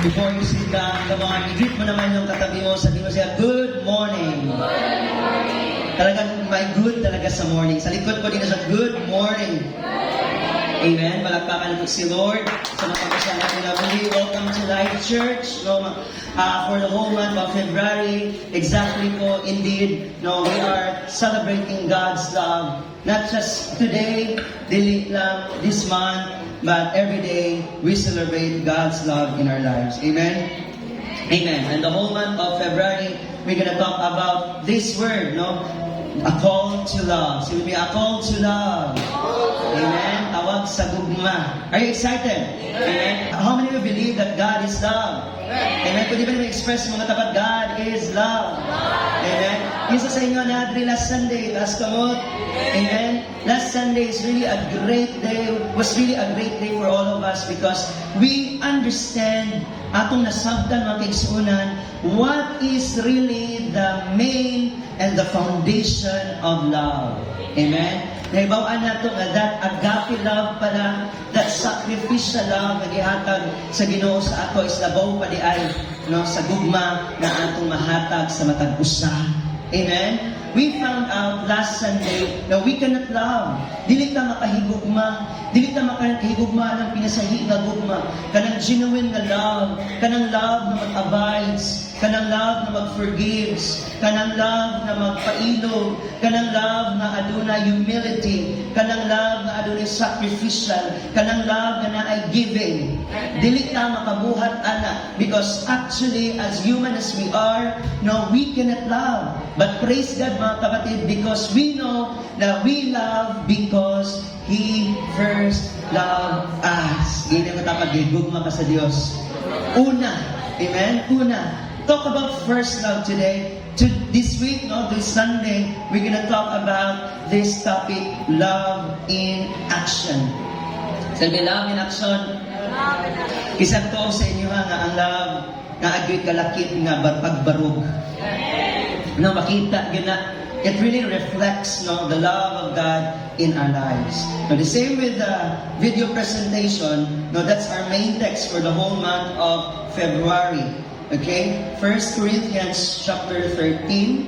Before you sit down, come on, i-greet mo naman yung katabi mo, sabi mo siya, good morning. Good morning. Talagang may good talaga sa morning. Sa likod ko din na siya, good morning. Amen. Malakpakan po si Lord sa mga pagkasya natin na muli. Welcome to Life Church. No, for the whole month of February, exactly po, indeed, no, we are celebrating God's love. Not just today, dili lang this month, but every day we celebrate God's love in our lives. Amen? Amen. And the whole month of February, we're gonna talk about this word, no? A call to love. Say with me, a call to love. Amen. Tawag sa gugma. Are you excited? Amen. How many of you believe that God is love? Amen. Pwede ba naman express mga tapat, God is love. Amen. Isa sa inyo na last Sunday, last kamot. Amen. Last Sunday is really a great day. Was really a great day for all of us because we understand atong nasabtan mga kaigsuunan what is really the main and the foundation of love. Amen. Naibawaan nato nga that agape love pala, that sacrificial love na gihatag sa Ginoo sa ato is labaw pa di ay no sa gugma na atong mahatag sa matag usa. Amen. We found out last Sunday that we cannot love. Dili ta makahigugma. Dili ta makahigugma ng pinasahi nga gugma. Kanang genuine nga love. Kanang love na mag-abides. Kanang love na mag-forgives. Kanang love na magpailog. Kanang love na aduna humility. Kanang love na aduna sacrificial. Kanang love na naay giving. Dili ta makabuhat ana. Because actually, as human as we are, no, we cannot love. But praise God, mga kapatid, because we know that we love because He first loved us. Ganyan mo tapag, gugma ka sa Diyos. Una. Amen? Una. Talk about first love today. This week, no, this Sunday, we're gonna talk about this topic, love in action. Sabi, love in action. Isang to sa inyo nga ang love na agad kalakit nga pagbarog. No, makita yun na it really reflects no the love of God in our lives. No, the same with the video presentation. No, that's our main text for the whole month of February. Okay, 1 Corinthians chapter 13,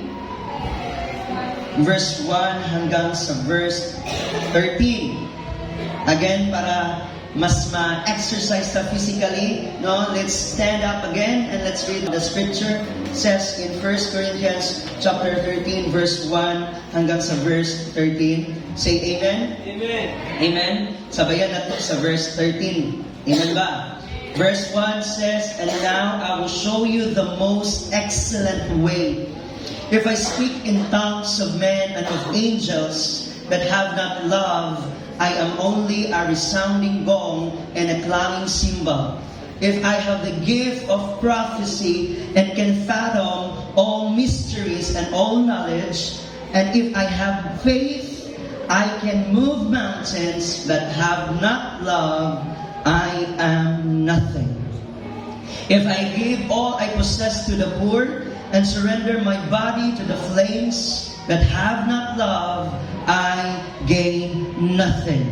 verse 1 hanggang sa verse 13. Again, para mas ma-exercise ta physically, no? Let's stand up again and let's read the scripture. It says in 1 Corinthians chapter 13, verse 1 hanggang sa verse 13. Say amen? Amen. Amen. Sabayan natin sa verse 13. Amen ba? Verse 1 says, and now I will show you the most excellent way. If I speak in tongues of men and of angels, but have not love, I am only a resounding gong and a clanging cymbal. If I have the gift of prophecy and can fathom all mysteries and all knowledge, and if I have faith, I can move mountains, but have not love, I am nothing. If I give all I possess to the poor and surrender my body to the flames, but have not love, I gain nothing.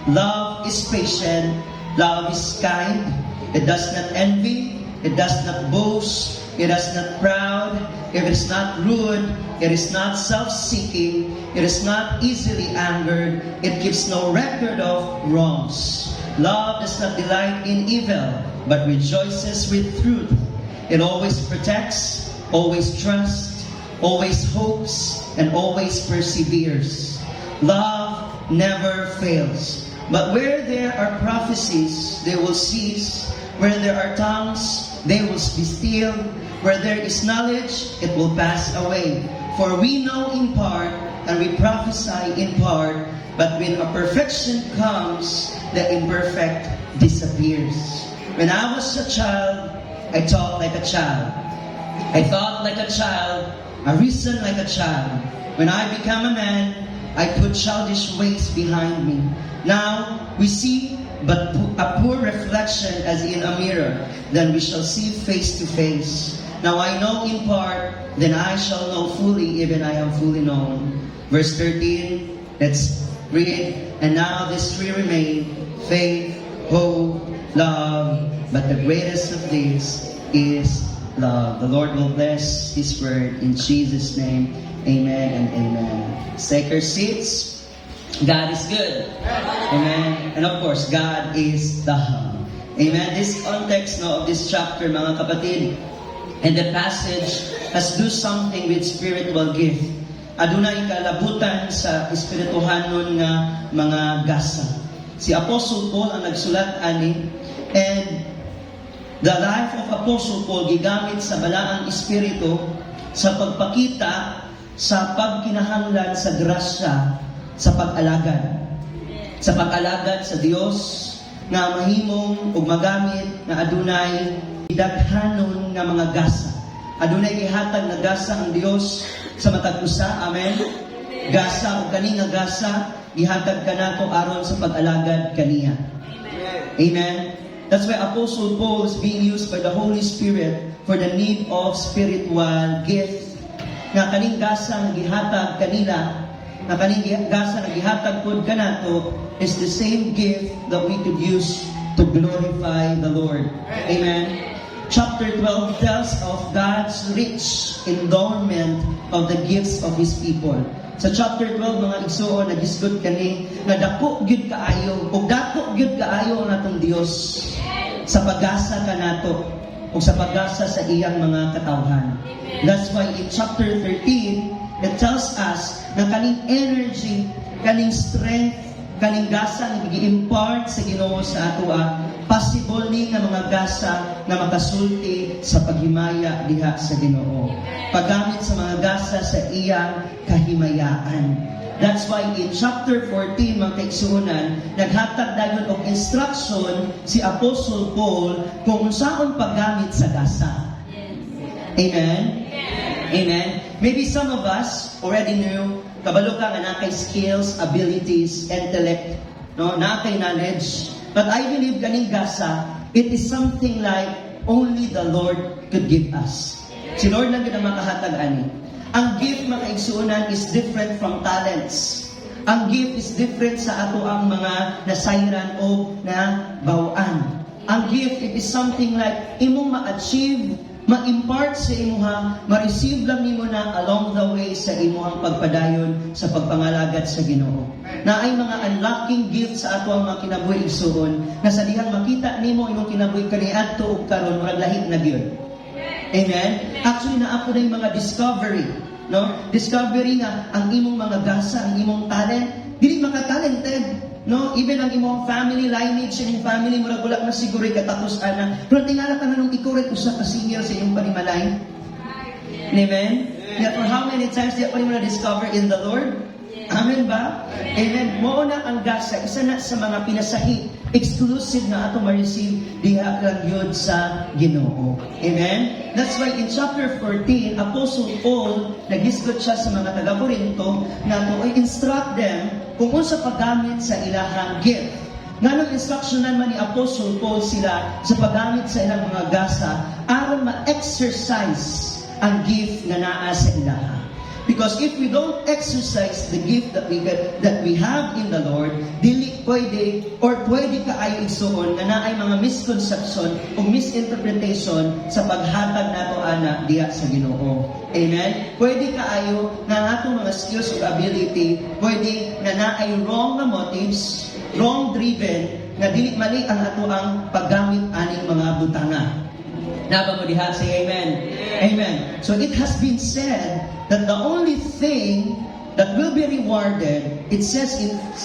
Love is patient. Love is kind. It does not envy. It does not boast. It is not proud. It is not rude. It is not self-seeking. It is not easily angered. It keeps no record of wrongs. Love does not delight in evil, but rejoices with truth. It always protects, always trusts, always hopes, and always perseveres. Love never fails. But where there are prophecies, they will cease. Where there are tongues, they will be still. Where there is knowledge, it will pass away. For we know in part, and we prophesy in part, but when a perfection comes, the imperfect disappears. When I was a child, I talked like a child. I thought like a child. I reasoned like a child. When I become a man, I put childish ways behind me. Now we see but a poor reflection as in a mirror. Then we shall see face to face. Now I know in part, then I shall know fully, even I am fully known. Verse 13, let's read. And now these three remain: faith, hope, love, but the greatest of these is love. The Lord will bless His word in Jesus' name. Amen and amen. Take your seats. God is good. Amen. And of course, God is the hub. Amen. This context of this chapter, mga kapatid, and the passage has do something with spiritual gift. Aduna ikalabutan sa espirituhanon nga mga gasa. Si Apostle Paul ang nagsulat ani, and the life of Apostle Paul gigamit sa balaang espiritu sa pagpakita sa pagkinahanglan sa grasya sa pag-alagad. Sa pag-alagad sa Dios nga mahimong ug magamit na adunay daghanon nga mga gasa. Adunay gihatag na gasa ang Dios sa matag usa. Amen. Gasa o kani nga gasa gihatag kanato aron sa pag-alagad kaniya. Amen. That's why Apostle Paul is being used by the Holy Spirit for the need of spiritual gift. Nga kaning gasa nga gihatag kanila, nga kaning gasa nga gihatag pod kanato is the same gift that we could use to glorify the Lord. Amen. Chapter 12 tells of God's rich endowment of the gifts of His people. Sa chapter 12, mga igsoon, nagisgot kani, na dako gyud kaayo, o dako gyud kaayo ang atong Dios sa pag-asa kanato, o sa pag-asa sa iyang mga katawhan. That's why in chapter 13, it tells us na kaning energy, kaning strength, kaning gasa nga gi-impart sa Ginoo sa ato, possible ni nga mga gasa na makasulti sa paghimaya diha sa Ginoo. Paggamit sa mga gasa sa iyang kahimayaan. That's why in chapter 14, mga kaigsuonan, naghatag dayon og instruction si Apostle Paul kung unsaon paggamit sa gasa. Amen? Amen? Maybe some of us already knew, kabalo ka nga nakay skills, abilities, intellect, no? Nakay knowledge. But I believe kaning gasa, it is something like only the Lord could give us. Si Lord lang yun ang makahatag ani. Ang gift, mga kaigsuonan, is different from talents. Ang gift is different sa ato ang mga nasayran o na bawaan. Ang gift, it is something like imong ma-achieve, ma-impart sa imuha, ma-receive lang nimo na along the way sa imuhang pagpadayon sa pagpangalagad sa Ginoo. Na ay mga unlocking gifts sa ato ang mga kinabuhi igsuon, na sa dihang makita nimo imong kinabuhi kaniadto ug karon murag lahi na gyud. Amen? Actually, na ako na yung mga discovery. No? Discovery nga, ang imong mga gasa, ang imong talent, dili maka-talented. No? Even ang imong family lineage, sa imong family, murag wala na siguro katapos ana. Pero tingala ka na nung ikurit usa ka senior sa imong panimalay. Amen? Yeah, for how many times di ako na discover in the Lord? Amen ba? Amen. Mo na ang gasa, isa na sa mga pinasahi, exclusive na ato ma-receive diha lang yun sa Ginoo. Amen? That's why in chapter 14, Apostle Paul, nagisgot siya sa mga taga-Corinto na to instruct them kung unsa paggamit sa ilahang gift. Nganong instructionan man ni Apostle Paul sila sa paggamit sa ilang mga gasa aron ma-exercise ang gift na naa sa ilaha. Because if we don't exercise the gift that we have in the Lord, dili pwede or pwede kaayo igsuon nga naay mga misconception o misinterpretation sa paghatag nato ana diha sa Ginoo. Amen. Pwede kaayo nga atong mga skills o ability, pwede na naay wrong na motives, wrong driven, nga dili mali ang ato ang paggamit aning mga butanga. Naba mo diha, say amen. Amen. So it has been said that the only thing that will be rewarded, it says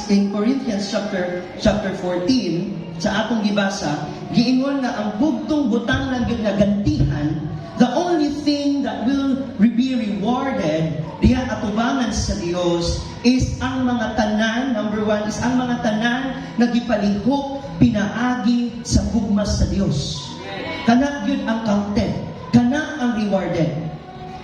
in Corinthians chapter 14, sa atong gibasa, giingon nga ang bugtong butang lang yun na gantihan, the only thing that will be rewarded diha atubangan sa Dios is ang mga tanan, number one, is ang mga tanan na gipalihok, pinaagi sa gugma sa Dios. Kana yun ang counted. Kana ang rewarded.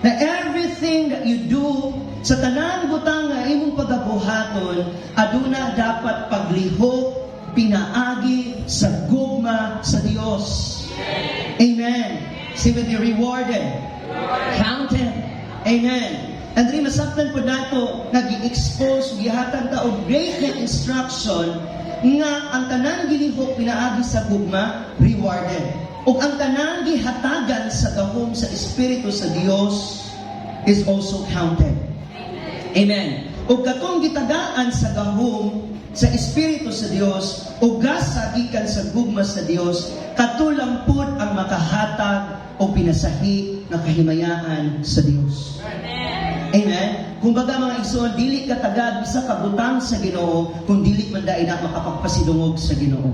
Na everything that you do sa tanang butang nga imong pagabuhaton, aduna dapat paglihok, pinaagi sa gugma sa Dios. Amen. Say with me, rewarded. Counted. Amen. And rin masaktan po nato nag-i-expose, gihatag ta og great na instruction nga ang tanang gilihok pinaagi sa gugma, rewarded. O ang tanang gihatagan sa gahom sa Espiritu sa Dios is also counted. Amen. O katong gitagaan sa gahom sa Espiritu sa Dios, o gasa gikan sa gugma sa Dios, katulang pud ang makahatag o pinasahi na kahimayaan sa Dios. Amen. Kung baga mga igsoon, dili ka tagad bisa kabutang sa Ginoo kung dili man dai na makapagpasidungog sa Ginoo.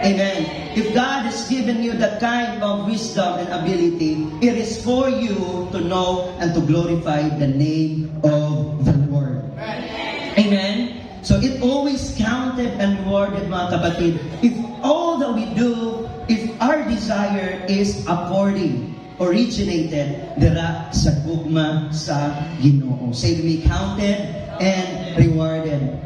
Amen. If God has given you that kind of wisdom and ability, it is for you to know and to glorify the name of the Lord. Amen. So it always counted and rewarded, mga kapatid. If all that we do, if our desire is according, originated dira sa gugma sa Ginoo. Say we counted and rewarded.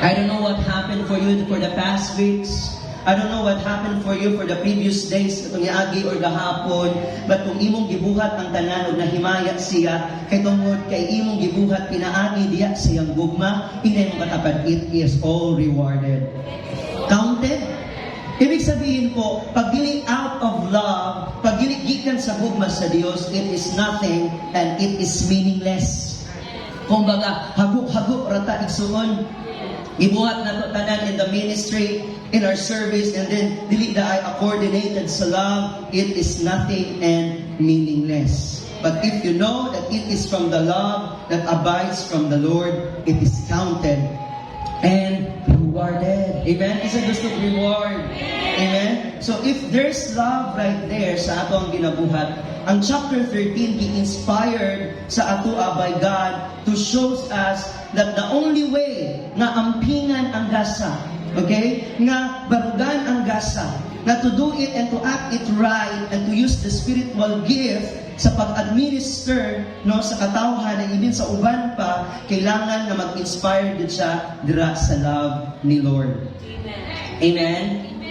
I don't know what happened for you for the past weeks. I don't know what happened for you for the previous days, katong iagi or gahapon, but kung imong gibuhat ang tanan og nahimaya siya, kay tungod kay imong gibuhat pinaagi diya sa iyang gugma, inay mo katapad, it is all rewarded. Counted? Ibig sabihin po, pag dili out of love, pag dili gikan sa gugma sa Dios, it is nothing and it is meaningless. Kung baga, haguk-haguk rata igsuon, ibuhat na to tanan in the ministry, in our service, and then dili da ay coordinated sa love, it is nothing and meaningless. But if you know that it is from the love that abides from the Lord, it is counted and rewarded. Amen? Isa gusto reward. Amen? So if there's love right there sa ato ang ginabuhat, ang chapter 13 gi-inspired sa ato by God to show us that the only way nga ampingan ang gasa, okay? Nga barugan ang gasa, na to do it and to act it right and to use the spiritual gift sa pag-administer no sa katawhan na ibin sa uban pa, kailangan na mag-inspire din siya dira sa love ni Lord. Amen?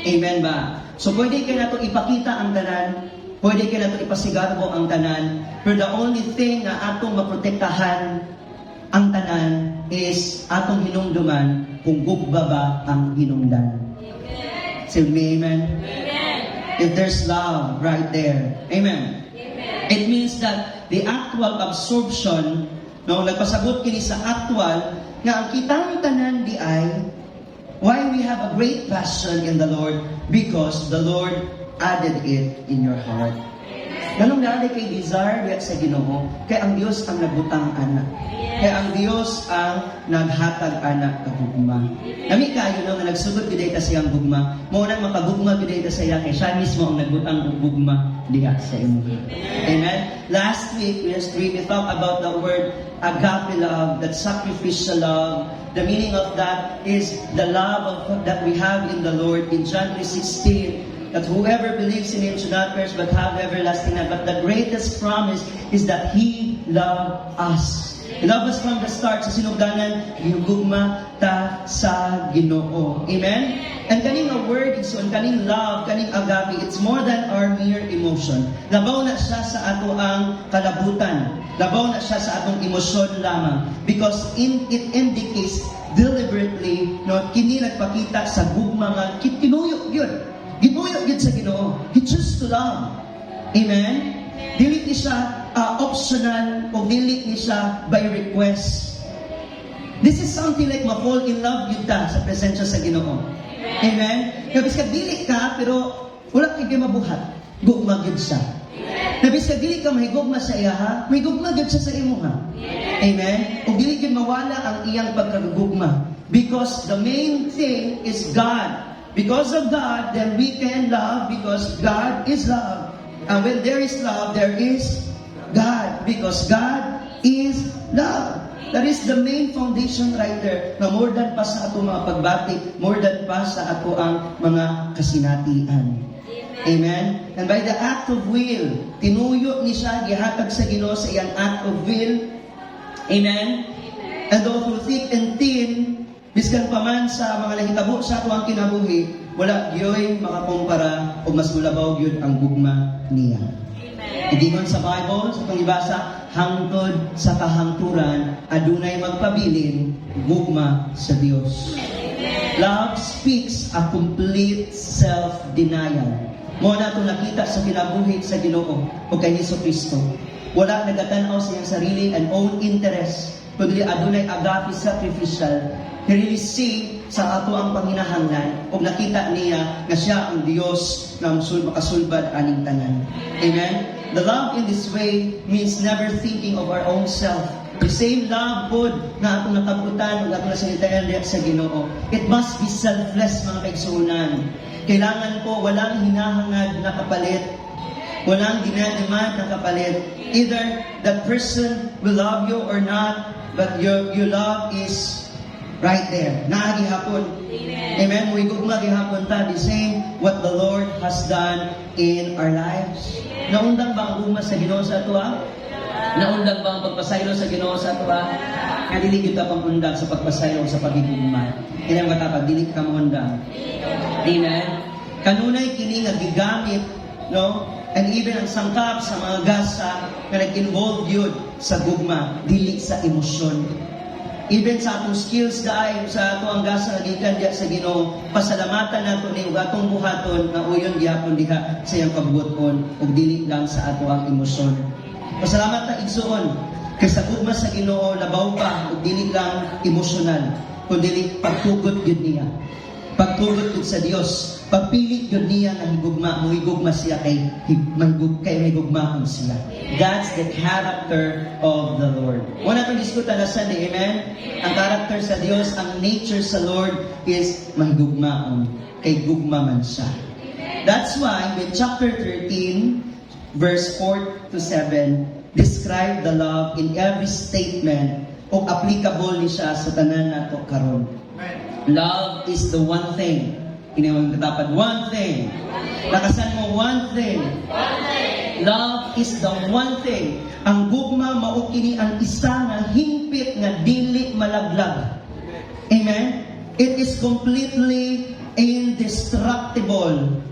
Amen ba? So pwede ka na ito ipakita ang tanan, pwede ka na ito ipasigarbo ang tanan, pero the only thing na atong maprotektahan ang tanan is atong hinumduman kung gugba ba ang hinungdan. Say amen? Amen. If there's love right there. Amen. It means that the actual absorption, no, nagpasagot kini sa actual, nga ang kitang tanan di ay, why we have a great passion in the Lord? Because the Lord added it in your heart. Ganong dali kay desire diya sa Ginoo, kay ang Dios ang nagbutang anak. Kay ang Dios ang naghatag anak ka gugma. Nami kayo no nga nagsugod gid ta siyang gugma, mao nang makagugma gid ta siya kay siya mismo ang nagbutang og gugma diha sa imo. Amen. Last week we talked about the word agape love, that sacrificial love. The meaning of that is the love that we have in the Lord in John 3:16. That whoever believes in Him should not perish but have everlasting life. But the greatest promise is that He loved us. He loved us from the start. Sa sinugdanan, gihugma ta sa Ginoo. Amen? And kaning a word, so kaning love, kaning agape, it's more than our mere emotion. Labaw na siya sa ato ang kalabutan. Labaw na siya sa atong emosyon lamang. Because it indicates deliberately, no, kini nagpakita sa gugma nga, kinuyok yun. Gibuyog yun sa Ginoo. He chose to love. Amen? Dili ni siya optional o dili ni siya by request. This is something like ma-fall in love yun ta sa presensya sa Ginoo. Amen? Nabis ka dili ka, pero wala kay mabuhat. Gugma yun siya. Nabis ka dili ka mahigugma sa iya, ha? May gugma yun siya sa imo, ha? Amen? O dili yun mawala ang iyang pagkagugma. Because the main thing is God. Because of God, then we can love because God is love. And when there is love, there is God. Because God is love. That is the main foundation right there. Na more than pa sa ato mga pagbati, more than pa sa ato ang mga kasinatian. Amen? And by the act of will, tinuyo ni siya, gihatag sa Ginoo sa iyang act of will. Amen? And though through thick and thin, biskan pa man sa mga nahitabo sa ato ang kinabuhi, wala gyoy makakumpara o mas mulabaw gyud ang gugma niya. Amen. Ingon sa Bible, sa itong ibasa, hangtod sa kahangturan, adunay magpabilin, gugma sa Dios. Love speaks a complete self-denial. Mo na ito nakita sa kinabuhi sa Ginoo o kay Jesucristo. Wala nagatanaw sa iyang sarili and own interest, kundi adunay agape sacrificial. He really see sa ato ang panginahanglan o nakita niya nga siya ang Dios na makasulbad aning tanan. Amen? The love in this way means never thinking of our own self. The same love pod na atong nakabutan ug atong nasalitayan diha sa Ginoo. It must be selfless, mga kaigsuonan. Kailangan po walang hinahangad na kapalit. Walang dinademand na kapalit. Either that person will love you or not, but your love is right there. Naagihapon. Amen. Muigog magihapon ta. The same what the Lord has done in our lives. Naundang ba ang gugma sa Ginoo sa ato? Naundang ba ang pagpasaylo sa Ginoo sa ato? Nga dili kita pangundang sa pagpasaylo sa pagigugma. Kaya ang matapag dili ka maundang. Amen. Kanunay kini nga gigamit, no? And even ang sangkap sa mga gasa na nag-involve yun sa gugma, dili sa emosyon. Even sa atong skills dahil sa ato ang gasa nagikan diya sa Ginoo, pasalamatan nato ni atong buhaton na uyon gyapon diha sa iyang kabuoton ug dili lang sa ato ang emosyon. Pasalamat na igsuon kay sa gugma sa Ginoo labaw pa ug dili lang emosyonal, kundi pagtugot gyud niya. Pagtugot gyud sa Dios, pagpili gyud niya nga higugma, muhigugma siya kay may gugmaon siya. That's the character of the Lord. Wala itong diskutan na Sunday, amen? Ang character sa Dios, ang nature sa Lord is mahigugmaon, kay gugma man siya. That's why in chapter 13, verse 4 to 7, describe the love in every statement o applicable ni siya sa tanan nato karon. Love is the one thing. Inawang katapat, one thing. Lakasan mo, one thing. Love is the one thing. Ang gugma mao kini ang isa nga hingpit nga dili malaglag. Amen? It is completely indestructible.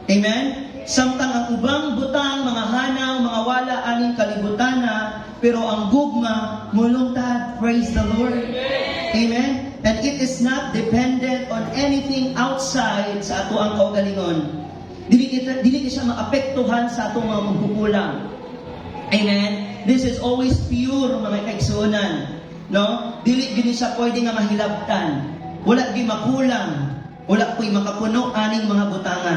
Amen? Samtang ang ubang butang, mga hanaw, mga wala, aning kalibutana, pero ang gugma, mulungtad. Praise the Lord. Amen? And it is not dependent on anything outside sa ato ang kaugalingon. Dili siya maapektuhan sa ato mga magkukulang. Amen? This is always pure, mga kaigsuonan. No? Dili gini siya pwede nga mahilabtan. Wala gi makulang. Wala ko'y makapuno aning mga butanga.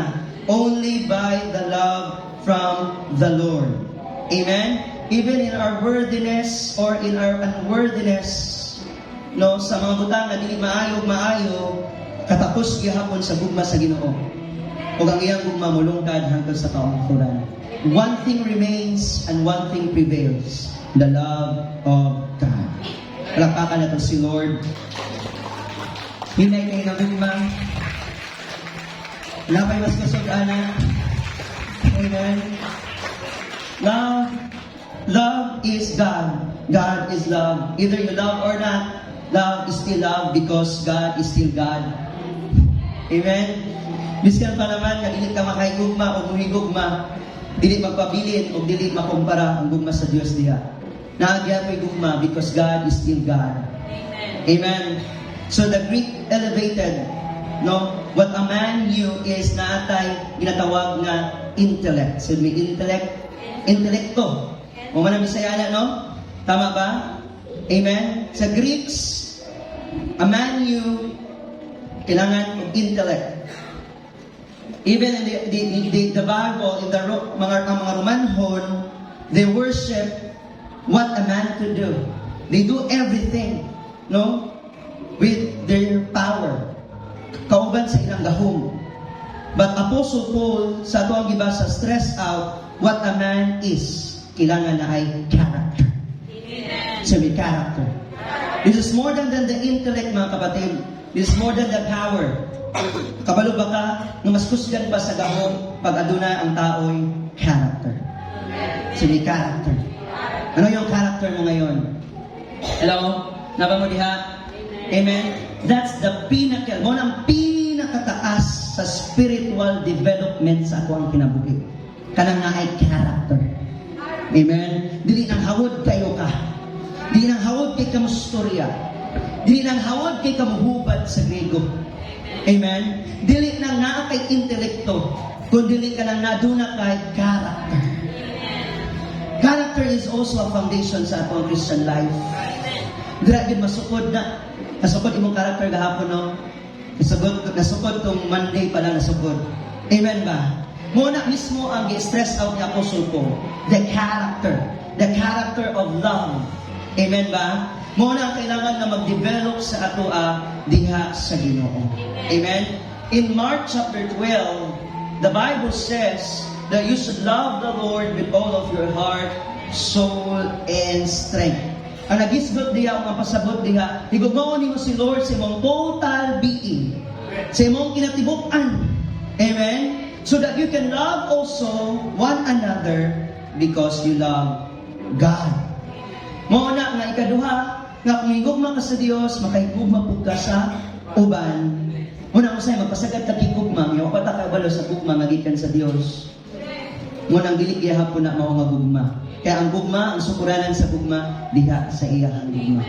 Only by the love from the Lord. Amen? Even in our worthiness or in our unworthiness, no, sa mga butang na dili maayo, katapos gihapon sa gugma sa Ginoo. O ang iyang gugma mulungkad hangtod sa kaungkuran. One thing remains and one thing prevails. The love of God. Palakpakan natin si Lord. Hinay kayo na gugma. Lapay mas kasog-ana. Amen. Love is God. God is love. Either you love or not, love is still love because God is still God. Amen? Biskan pa naman, nga dili ka makaigugma o muhigugma, dili magpabilin o dili makumpara ang gugma sa Dios diha. Naagyan mo gugma because God is still God. Amen? So the Greek elevated, no? What a man knew is naatay ginatawag nga intellect. So may intellect, intelekto. O man ang Bisayana, no? Tama ba? Amen? Sa Greeks, a man knew kailangan of intellect. Even in the Bible, in the mga Romanhon, they worship what a man could do. They do everything, no? With their power. Kauban sa ilang gahom. But Apostle Paul, sa ito ang gibasa, stress out what a man is. Kailangan na ay character. So may character. This is more than the intellect, mga kapatid. This is more than the power. Kabalo ba ka na mas kusgan pa sa gahom pag aduna ang tao'y character. So may character. Ano yung character mo ngayon? Hello? Naba mo diha? Amen? That's the pinnacle. Mo ang pinakataas sa spiritual development sa ako ang kinabuhi. Kanang nga ay character. Amen? Dili nang hawod kay istorya. Dili nang hawad kay kamuhubad sa Grego. Amen? Dili nang naa kay intelekto, kundi dili ka nang naduna kay character. Character is also a foundation sa atong Christian life. Dira gid masukod na. Nasukod imong character gahapon, no? Nasukod tong Monday pala nasukod. Amen ba? Muna mismo ang i-stress out ni Apostle Paul. The character of love. Amen ba? Muna ang kailangan na mag-develop sa ato diha sa Ginoo. Amen? In Mark chapter 12, the Bible says that you should love the Lord with all of your heart, soul, and strength. Ang nagisgot diha, ang pasabot diha, higugaon nimo si Lord sa imong total being, sa imong kinatibuk-an. Amen? So that you can love also one another because you love God. Mauna nga ikaduha, nga kung higugma ka sa Dios, makahigugma pud ka sa uban. Muna ko sa'yo, magpasagad ka kigugma, yung patakabalo sa gugma, magikan sa Dios. Muna ang dili gihapon na mao nga gugma. Kaya ang gugma, ang sukuranan sa gugma, diha sa iyahang gugma.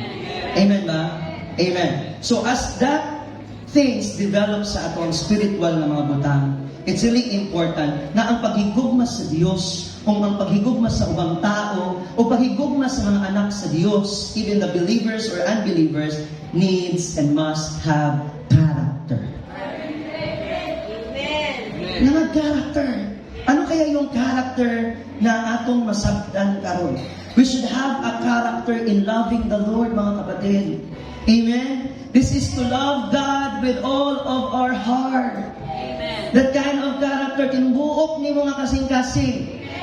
Amen ba? Amen. So as that things develop sa atong spiritual na mga butang, it's really important na ang paghigugma sa Diyos o ang paghigugma sa ubang tao o paghigugma sa mga anak sa Diyos, even the believers or unbelievers, needs and must have character. Amen. Na character. Ano kaya yung character na atong masabtan karon? We should have a character in loving the Lord, mga kapatid. Amen? This is to love God with all of our heart. Amen. That kind of character, tinubuok ni mga kasing-kasing.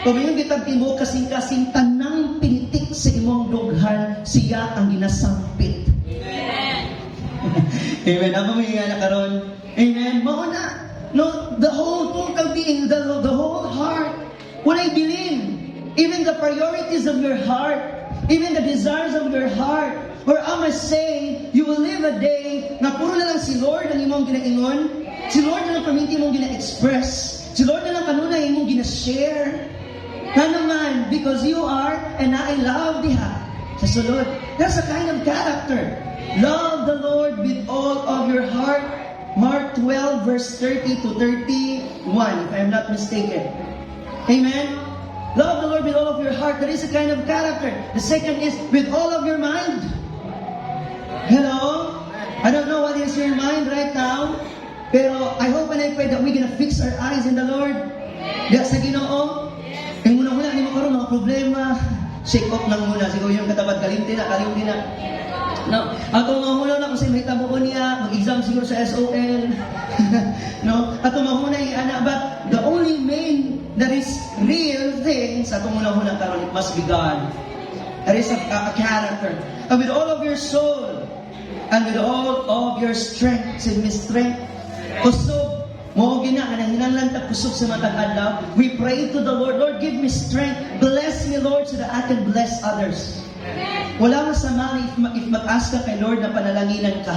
Kung yung kitang tinubuok kasing-kasing, tanang pinitik sa imong dughan, siya ang ginasampit. Amen. Amen. Apa mo yung na karon? Amen. Mauna. No, the whole total being, the whole heart. When I believe, even the priorities of your heart, even the desires of your heart, or I must say, you will live a day na puro na lang si Lord ang imong ginaingon, si Lord na lang paminti imong gina-express, si Lord na lang kanunay imong gina-share. Na naman, because you are, and I love diha sa sulod. That's a kind of character. Love the Lord with all of your heart. Mark 12 verse 30 to 31, if I'm not mistaken. Amen? Love the Lord with all of your heart. That is a kind of character. The second is with all of your mind. Hello? I don't know what is your mind right now, pero I hope and I pray that we're gonna fix our eyes in the Lord. Diya sa Ginoo. Kaya muna-muna, hindi mo karoon mga problema. Shake off lang muna. Siguro yung katapat, kalimti na. No, ato mahuna na kasi may tabo ko niya, mag-exam siguro sa SOL. No, ato mahuna yung anak, but the only main that is real thing sa ato muna karon, it must be God. That is a character. And with all of your soul, and with all of your strength, say me strength, kusog, mo gina kanang hinanglan ta kusog sa matag adlaw. We pray to the Lord, Lord, give me strength, bless me, Lord, so that I can bless others. Wala masama if mag-ask ka kay Lord na panalanginan ka.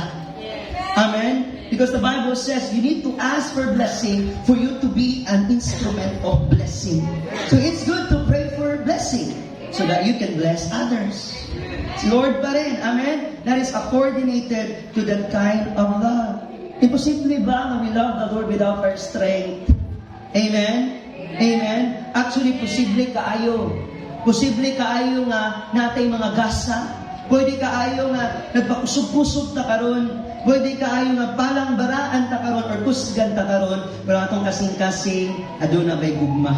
Amen? Because the Bible says you need to ask for blessing for you to be an instrument of blessing. So it's good to pray for blessing so that you can bless others. Si Lord pa rin. Amen? That is coordinated to that kind of love. Imposible ba na we love the Lord without our strength? Amen? Amen? Actually, posible kaayo. Posible kaayo nga natay mga gasa. Pwede kaayo nga nagpakusog-kusog ta karon. Pwede kaayo nga palang baraan ta karon or kusgan ta karon. Pero atong kasing-kasing aduna bay gugma.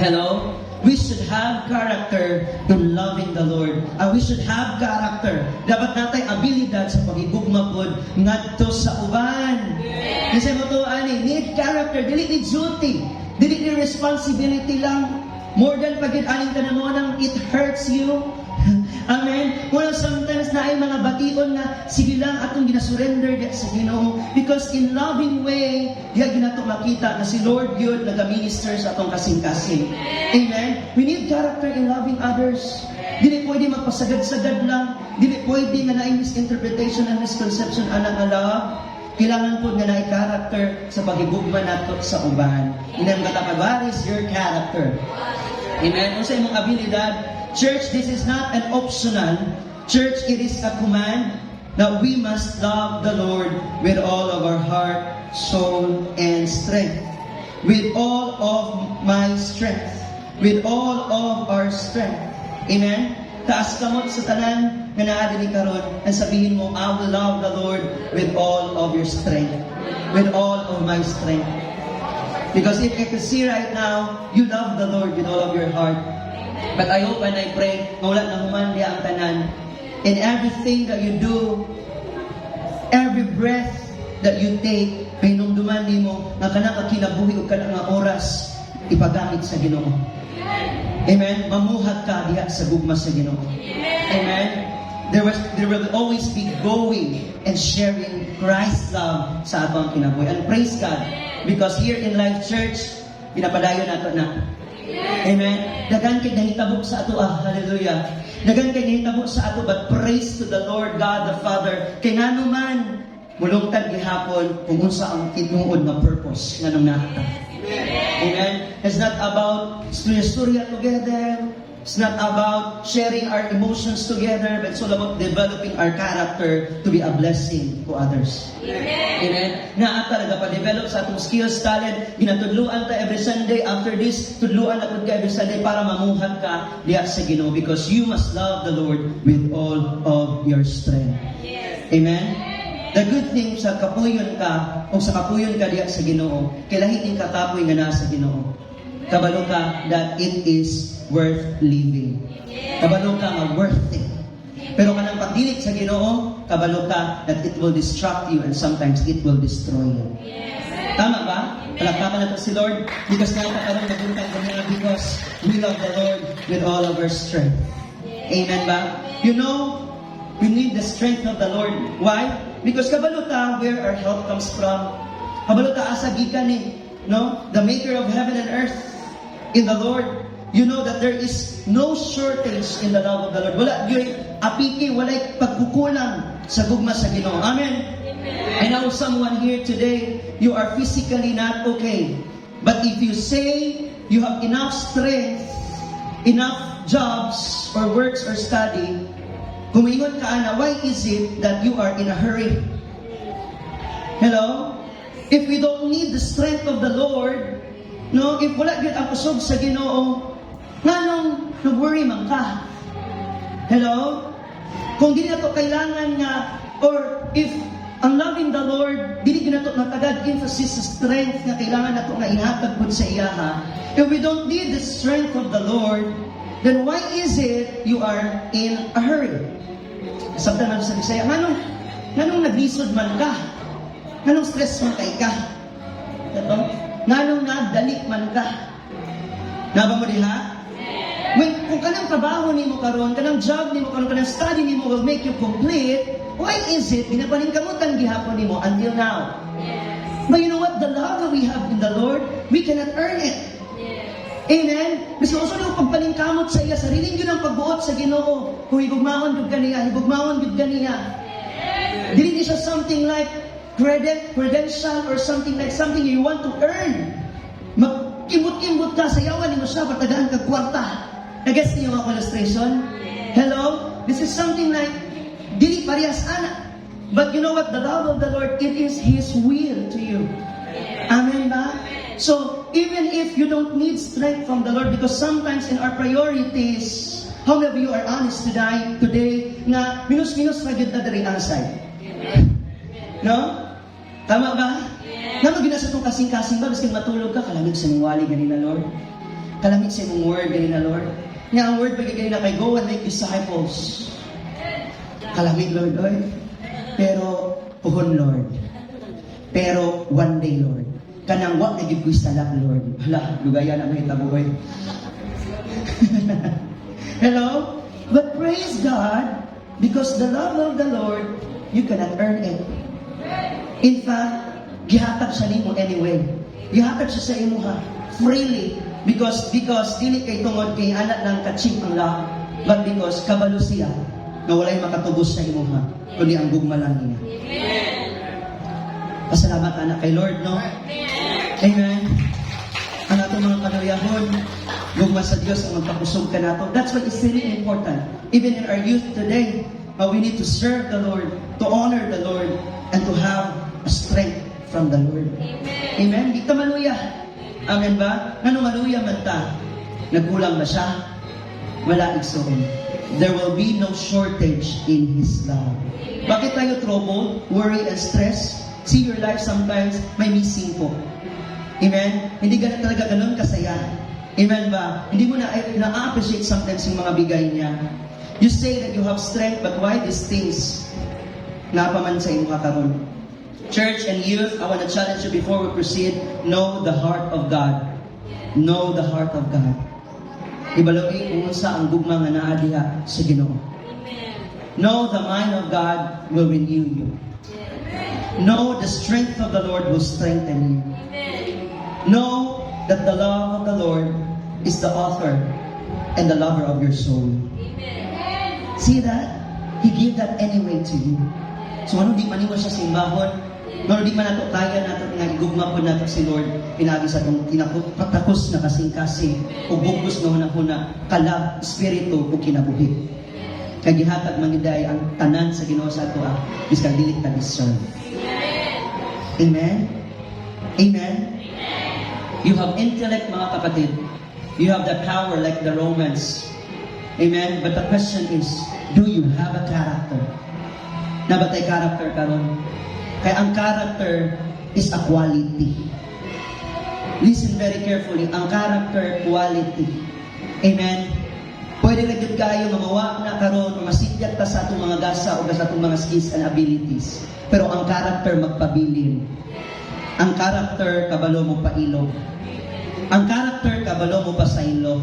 Hello? We should have character in loving the Lord. We should have character. Dapat natay abilidad sa pagigugma pod ngadto sa uban. Kasi mo to ani, need character, dili need duty. Dili need responsibility lang. More than pagid-aning ka na mo nang it hurts you. Amen? Well, sometimes na ay mga bation na sige lang atong ginasurrender sa Ginoo. Because in loving way, diya ginato makita na si Lord yun nag-minister sa atong kasing-kasing. Amen? We need character in loving others. Dili pwede magpasagad-sagad lang. Dili pwede nga na misinterpretation and misconception anang love. Kailangan po nga na character sa pagigugma nato sa uban. Inang what is your character? Amen? Kung sa imong abilidad, church, this is not an optional. Church, it is a command that we must love the Lord with all of our heart, soul, and strength. With all of my strength. With all of our strength. Amen? Taas kamot sa tanan nga naa dinhi karon, and sabihin mo, I will love the Lord with all of your strength. With all of my strength. Because if I can see right now, you love the Lord with all of your heart. But I hope and I pray, nga wala na human diya ang tanan. In everything that you do, every breath that you take, pinumduman nimo nga kanang kinabuhi ug kanang oras ipagamit sa Ginoo. Amen. Mamuhat ka diha sa gugma sa Ginoo. Amen. There will always be going and sharing Christ's love sa atong kinabuhi. And praise God, because here in Life Church, pinapadayon nato na. Amen. Dagan kay nahitabo sa ato, hallelujah. Dagan kay nahitabo sa ato, but praise to the Lord God the Father. Kay ngano man mulungtad gihapon kung unsa ang tinuod nga purpose nganong nata. Amen. It's not about storya together. It's not about sharing our emotions together, but it's all about developing our character to be a blessing to others. Amen. Naa talaga pa-develop sa atong skills, talent. Ginatudluan ta every Sunday. After this, tudluan na ka every Sunday para mamuhat ka diya sa Ginoo, because you must love the Lord with all of your strength. Amen. The good thing sa kapuyon ka, o sa kapuyon ka diya sa Ginoo, kay lahi ning kakapoy nga naa sa Ginoo. Kabalo ka that it is worth living. Kabalo ka nga worth it. Pero kanang pagdilit sa Ginoo, kabalo ka that it will distract you and sometimes it will destroy you. Tama ba? Palakpakan natin si Lord, because nga karon naguntang kanya, because we love the Lord with all of our strength. Amen ba? You know, we need the strength of the Lord. Why? Because kabalo ta where our help comes from. Kabalo ta asa gikan ni, no? The maker of heaven and earth, in the Lord. You know that there is no shortage in the love of the Lord. Wala gyud apiki, walay pagkukulang sa gugma sa Ginoo. Amen. I know someone here today, you are physically not okay. But if you say you have enough strength, enough jobs or works or study, kumingon ka na, why is it that you are in a hurry? Hello? If we don't need the strength of the Lord, no, if wala gyud ang kusog sa Ginoo, nganong nag-worry man ka? Hello? Kung di nato kailangan nga, or if ang loving the Lord, dili gyud nato matagad emphasis sa strength nga kailangan nato nga ihatag pud sa iyaha. If we don't need the strength of the Lord, then why is it you are in a hurry? Sabta man sa Bisaya, nganong naglisod man ka? Nganong stress man kay ka? Diba? Nganong nagdali man ka? Naba mo diha? Kung kanang trabaho nimo karon, kanang job nimo karon, kanang study nimo will make you complete, why is it ginapaningkamutan gihapon nimo until now? But you know what? The love that we have in the Lord, we cannot earn it. Amen? Mas gusto nyo pagpaningkamot sa iya, sariling yun ang pagbuot sa Ginoo. Kung higugmaon yun kaniya, higugmaon yun kaniya. Dili siya something like credential or something like something you want to earn. Magkimot-kimot ka, sayawan mo siya, patagaan ka kwarta. I-guess niyo mga illustration? Hello? This is something like, dili parehas ana. But you know what? The love of the Lord, it is His will to you. Amen ba? So, even if you don't need strength from the Lord, because sometimes in our priorities, how many of you are honest today, nga minus-minus na gyud na diri ang side? No? Tama ba? Namo gyud sa itong kasing-kasing ba, biskin matulog ka, kalamig sa imong wali ganina, Lord. Kalamig sa imong word ganina, Lord. Nga ang word bagay na kay go and make disciples. Kalamig, Lord, oy. Pero puhon, Lord. Pero one day, Lord. Kanang wak na gid ko'y salak, Lord. Hala, lugaya na may tabuhay. Hello? But praise God, because the love of the Lord, you cannot earn it. In fact, gihatag siya nimo anyway. Gihatag siya sa imo ha, freely. Because dili kay tungod kay anak ng kaching ang love, but because kabalo siya na walay makatubos sa imo ha, kundi ang gugma lang niya. Pasalamat anak kay Lord, no? Amen. Ang atong mga kanayahon, Gugma sa Diyos ang magpakusog ka nato. That's what is really important. Even in our youth today, we need to serve the Lord, to honor the Lord, and to have a strength from the Lord. Amen? Di ka maluya. Amen ba? Ano maluya man ta? Nagkulang ba siya? Wala igsoon. There will be no shortage in His love. Bakit tayo trouble, worry, and stress? See your life sometimes may missing po. Amen? Hindi ka na talaga ganun kasaya. Amen ba? Hindi mo na-appreciate sometimes yung mga bigay niya. You say that you have strength, but why these things napaman sa imo karon? Church and youth, I want to challenge you before we proceed, know the heart of God. Know the heart of God. Ibalawi kung unsa ang gugma nga naa diha sa Ginoo. Know the mind of God will renew you. Know the strength of the Lord will strengthen you. Know that the love of the Lord is the author and the lover of your soul. See that? He gave that anyway to you. So ano di maniwa siya sa imbahon? No, di man nato kaya nato nga igugma po nato si Lord pinagi sa itong patakos na kasing-kasing o bugos na hunahuna kalab, espiritu o kinabuhi. Kaya gihatag mangiday ang tanan sa Ginoo sa ato biskang dili ta deserve. Amen? Amen? You have intellect, mga kapatid. You have the power like the Romans. Amen? But the question is, do you have a character? Nabatay character karon? Kaya ang character is a quality. Listen very carefully. Ang character, quality. Amen? Pwede na gud kayo mamawa na karon, masidyat ta sa atong mga gasa o sa atong mga skills and abilities. Pero ang character magpabilin. Ang character kabalo mo pailog. Ang character kabalo mo pasaylo.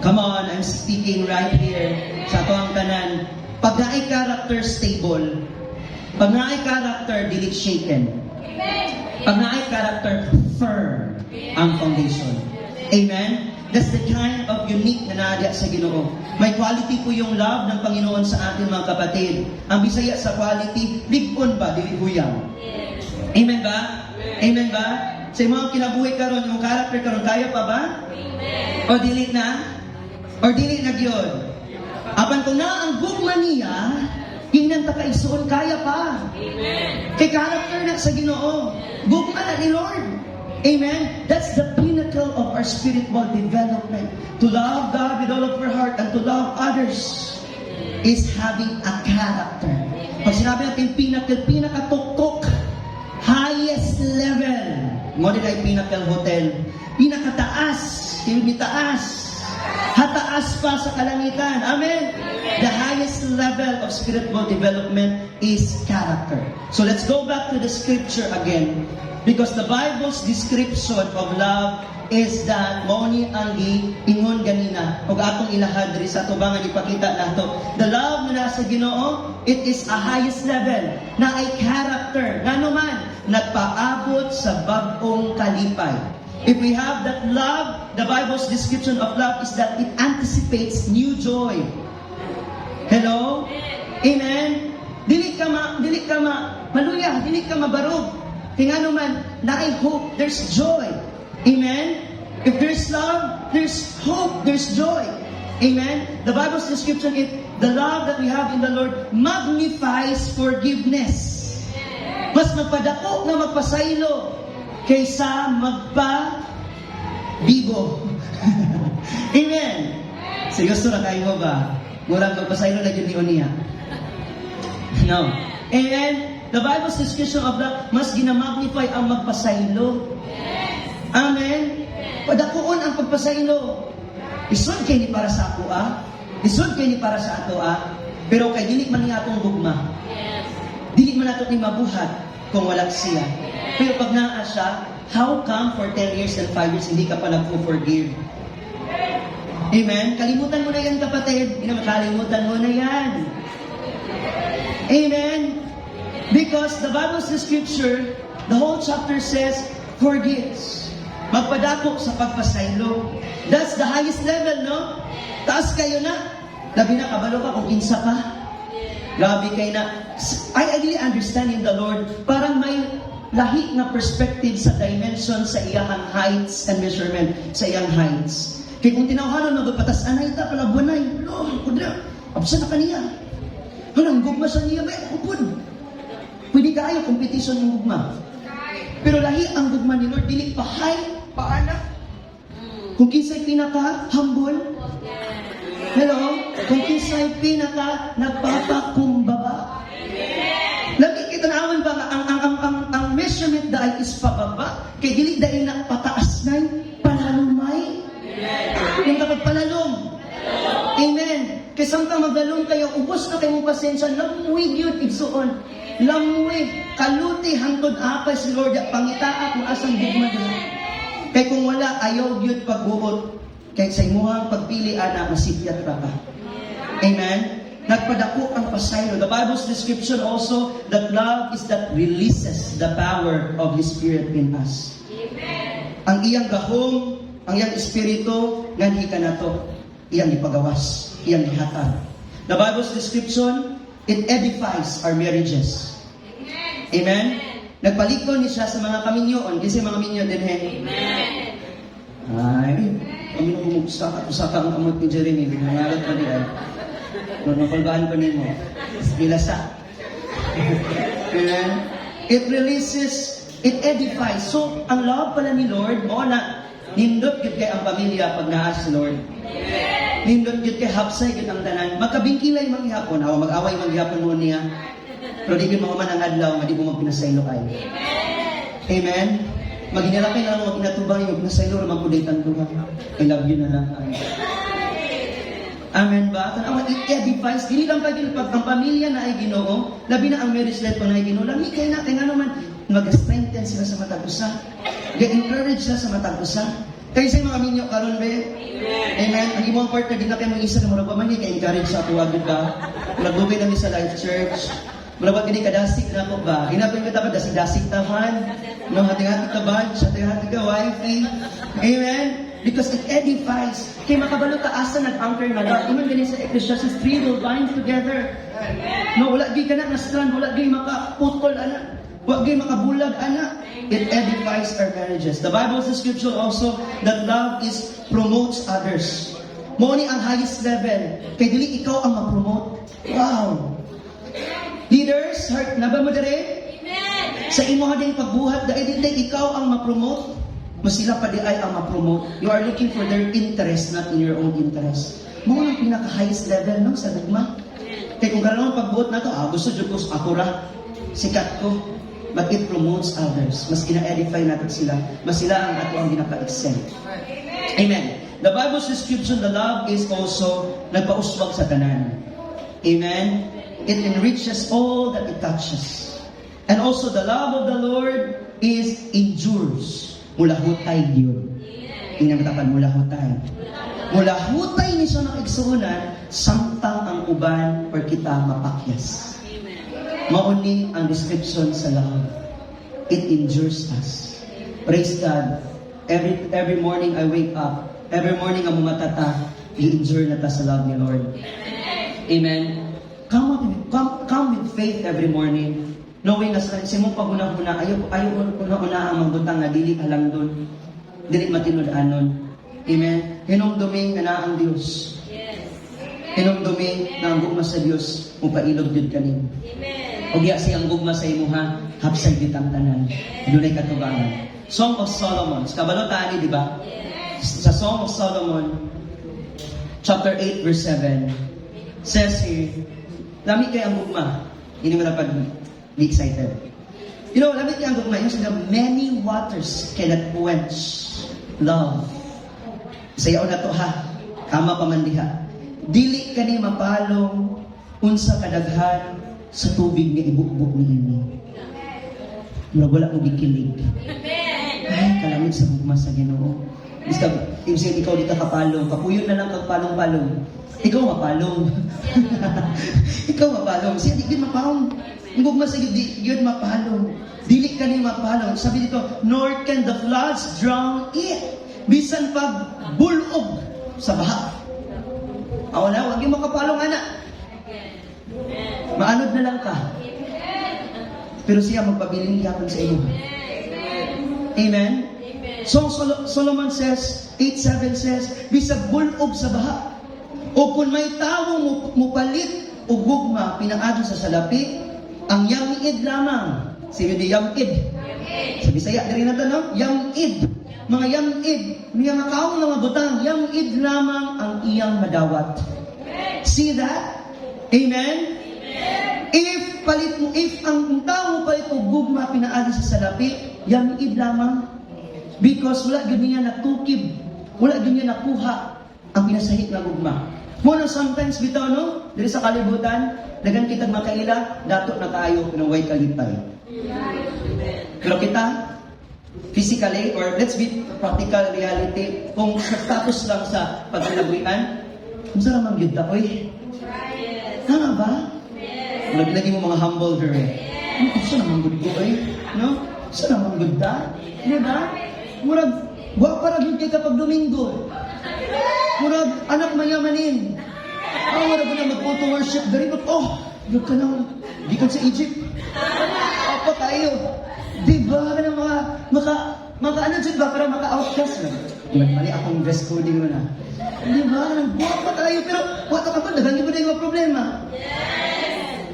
Come on, I'm speaking right here sa ato ang tanan. Pag naay character stable, pag naay character dili shaken. Pag naay character firm ang foundation. Amen. That's the kind of unique na naadya sa Ginoo. May quality po yung love ng Panginoon sa atin, mga kapatid. Ang Bisaya sa quality, ligon ba, dili huyang. Amen ba? Amen ba? Sa mga kinabuhi karon, yung character karon, kaya pa ba? O dili na? Or dili na gyud? Apan kung na ang gugma niya, hingnan ta kaisuon, kaya pa. Kay character na sa Ginoo. Gugma na ni Lord. Amen? That's the pinnacle of our spiritual development. To love God with all of our heart and to love others is having a character. Pag sinabi natin pinnacle, pinakatuktok, highest level. Mo din ay pinnacle hotel. Pinakataas, taas, hataas pa sa kalangitan. Amen? The highest level of spiritual development is character. So let's go back to the scripture again. Because the Bible's description of love is that mauni ang ingon ganina ug atong ilahad diri sa tubangan ipakita nato. The love na nasa Ginoo, it is a highest level na ay character ngano man nagpaabot sa bag-ong kalipay. If we have that love, the Bible's description of love is that it anticipates new joy. Hello? Amen. Dili ka maluya, dili ka mabarog. Tingano man, naay hope, there's joy. Amen? If there's love, there's hope, there's joy. Amen? The Bible's description is, the love that we have in the Lord magnifies forgiveness. Mas magpadako na magpasaylo kaysa magpa-bigo. Amen? So, gusto na kayo mo ba? Murang magpasaylo na yun ni Onia. No. Amen? The Bible's description of love, mas ginamagnify ang magpasaylo. Amen? Padakuon ang pagpasaylo. Isod kay ni para sa ako, Isod kay ni para sa ato, Pero kay dili man niya atong gugma. Dili man nato ni mabuhat kung wala siya. Pero pag naa siya, how come for 10 years and 5 years hindi ka pa nagpo-forgive? Amen? Kalimutan mo na yan, kapatid. Kalimutan mo na yan. Amen? Because the Bible's scripture, the whole chapter says, forgives. Magpadako sa pagpasaylo. That's the highest level, no? Taas kayo na. Labi na, kabalo ka kung kinsa ka. Grabe kayo na. I really understand in the Lord. Parang may lahi nga perspective sa dimension sa iyang heights and measurement sa iyang heights. Kaya kung tinawhanon magpatas anay ta pala bunay, lo, kudra, absa na kaniya. Hanang gugma sa niya ba? Upod. Pwede kaayo competition yung gugma. Pero lahi ang gugma ni Lord, dili pa high, paana. Kung kinsa'y pinaka-humble, hello? Kung kinsa'y pinaka-nagpapakumbaba. Lagi kita naaman ba ang measurement dahil is pababa, kay dili dahil na pataas na palalumay. Yung kapag palalom. Amen. Kaya samtang maglalong kayo, ubos na kayong pasensya, lamuig yun, igsuon. Lamuig, kaluti, hangtod apay si Lord, pangitaa kung asang gugma nila. Kaya kung wala, ayaw yun pagbuot. Kaya sa imuhang pagpili, anak, masipyat ka pa. Amen? Nagpadako ang pasaylo. The Bible's description also that love is that releases the power of His Spirit in us. Amen. Ang iyang gahom, ang iyang espiritu, nganhi ka na to. Iyang ipagawas, iyang ihatag. The Bible's description, it edifies our marriages. Amen? Nagpalikon niya siya sa mga kaminyoon. Kasi mga minyo din, he? Amen. Ay, kami nung umugsa at usaka ang amot ni Jeremy. Nangalat pa niya. Napalbaan pa niya mo. Bilasa. Amen? It releases, it edifies. So, ang love pala ni Lord, mo na, nindot yun kay ang pamilya pag naas si Lord. Nindot yun kay hapsay yun ang tanan. Magkabingkilay manghihapon. Awa, mag-away manghihapon mo niya. Pero di yun mga manang adlaw, di mo magpinasaylo kayo. Amen? Maginalaki na lang, maginatubang yung pinasaylo, magkulitan ko. I love you na lang. Amen ba? Tanawa, it edifies. Dili lang pa yun, pag ang pamilya na ay Ginoo, labi na ang marriage life ko na ay Ginoo, labi kayo natin, nga naman, mag-strengthen sila sa matag-usa. Ga-encourage sila sa matag-usa. Kayo sa mga minyo, karon be? Amen. Ang imong partner, di na kayo mag-isa na mula pa man, ka-encourage sa tuwag ka. Nag-ubay namin sa Life Church. Mula ba gini kadasig na ako ba? Hinapin ko dapat dasig-dasig taman. No, hati-hati ka ba? Hati-hati ka, wifey. Amen. Because it edifies. Kaya makabalo ta asa nag-anchor na lang. Iman ganun sa Ecclesiastes 3 will bind together. No, wala di ka na strand, wala di makaputol, anak. Wala di makabulag, anak. It edifies our marriages. The Bible's description also that love is promotes others. Mo ni ang highest level. Kaya dili ikaw ang ma-promote. Wow. Leaders, heart na ba mo dere? Amen. Sa imo din pagbuhat, dahil dili ikaw ang ma-promote. Mas sila pa di ay ang ma-promote. You are looking for their interest, not in your own interest. Mo ang pinaka-highest level no sa dagma. Kaya kung karon pagbuhat na to, gusto jud ko ako ra. Sikat ko. But it promotes others. Mas ina-edify natin sila. Mas sila ang ato ang ginapa-excel. Amen. The Bible's description, the love is also nagpauswag sa tanan. Amen. It enriches all that it touches. And also the love of the Lord is endures. Mulahutay yun. Inyang katapan, mulahutay. Mulahutay ni siya ng igsuunan, samtang ang uban or kita mapakyas. Mauni ang description sa love. It endures us. Praise God. Every morning I wake up. Every morning ang mumatata, i-endure na ta sa love ni Lord. Amen. Come with faith every morning. Knowing na sa mong pag-una-una, ayaw una-una ang magbutang na dili alang doon. Dili matinud-anon. Amen. Hinumduming na ang Diyos. Hinumduming na ang gugma sa Diyos, upailog yun kanin. O giya siyang gugma sa imuha, hapsay ditang tanan. Dunay katubangan. Song of Solomon. Kabalo tani, di ba? Sa Song of Solomon, chapter 8, verse 7, says here, lami kay ang gugma. Hindi mo dapat be excited. You know, lami kay ang gugma. Yung sila, many waters cannot quench love. Sayaw na to ha. Kama pamandiha. Dili ka ni mapalong unsa kadaghan sa tubig nga ibukbuk ni ini. Wala mo gikilig. Ay, kalamit sa gugma sa Ginoo. Basta, imsin ikaw dito kapalong. Kapuyon na lang kagpalong-palong. Ikaw mapalong. Ikaw mapalong. Siya di yun mapalong. Ang gugma sa yun mapalong. Dili ka ni mapalong. Sabi dito, nor can the floods drown it. Bisan pag bulog sa baha. Awa na, huwag yung makapalong, anak. Maanod na lang ka. pero siya magpabiling gihapon sa imo. Amen? Song Solomon says, 8:7 says, bisag bulog sa baha, o kung may tao mupalit o gugma pinaagi sa salapi, ang yamid lamang. Sino di yamid? Sa Bisaya, diri na no? Yamid. Mga yamid, mga makaong mga butang, yamid lamang ang iyang madawat. See that? Amen? If ang tao palit o gugma pinaagi sa salapi, yamid lamang. Because wala yun niya natukib, wala yun niya nakuha ang pinasahit na gugma. Muna sometimes bitaw no, diri sa kalibutan, dagan kitag makaila, dato na kaayo ng way kalipay. Pero kita, physically, or let's be practical reality, kung sa status lang sa pagkalabuan, kung saan naman yun ako eh? Tama ba? Lagi mo mga humble her eh. Kung saan naman good ko eh? No? Saan naman good ta? Di ba? Murag, wag para yun kay kapag Domingo. Murag, anak mayamanin. Murag ko na mag-auto worship. Dari mo, yun ka na, di ka sa Egypt. Apa tayo? Di ba? Ka na maka ano dyan ba? Para maka-outcast lang. Mali akong dress coding mo na. Di ba? Buwag pa tayo. Pero, wata ka pa, nagangin mo na yung problema.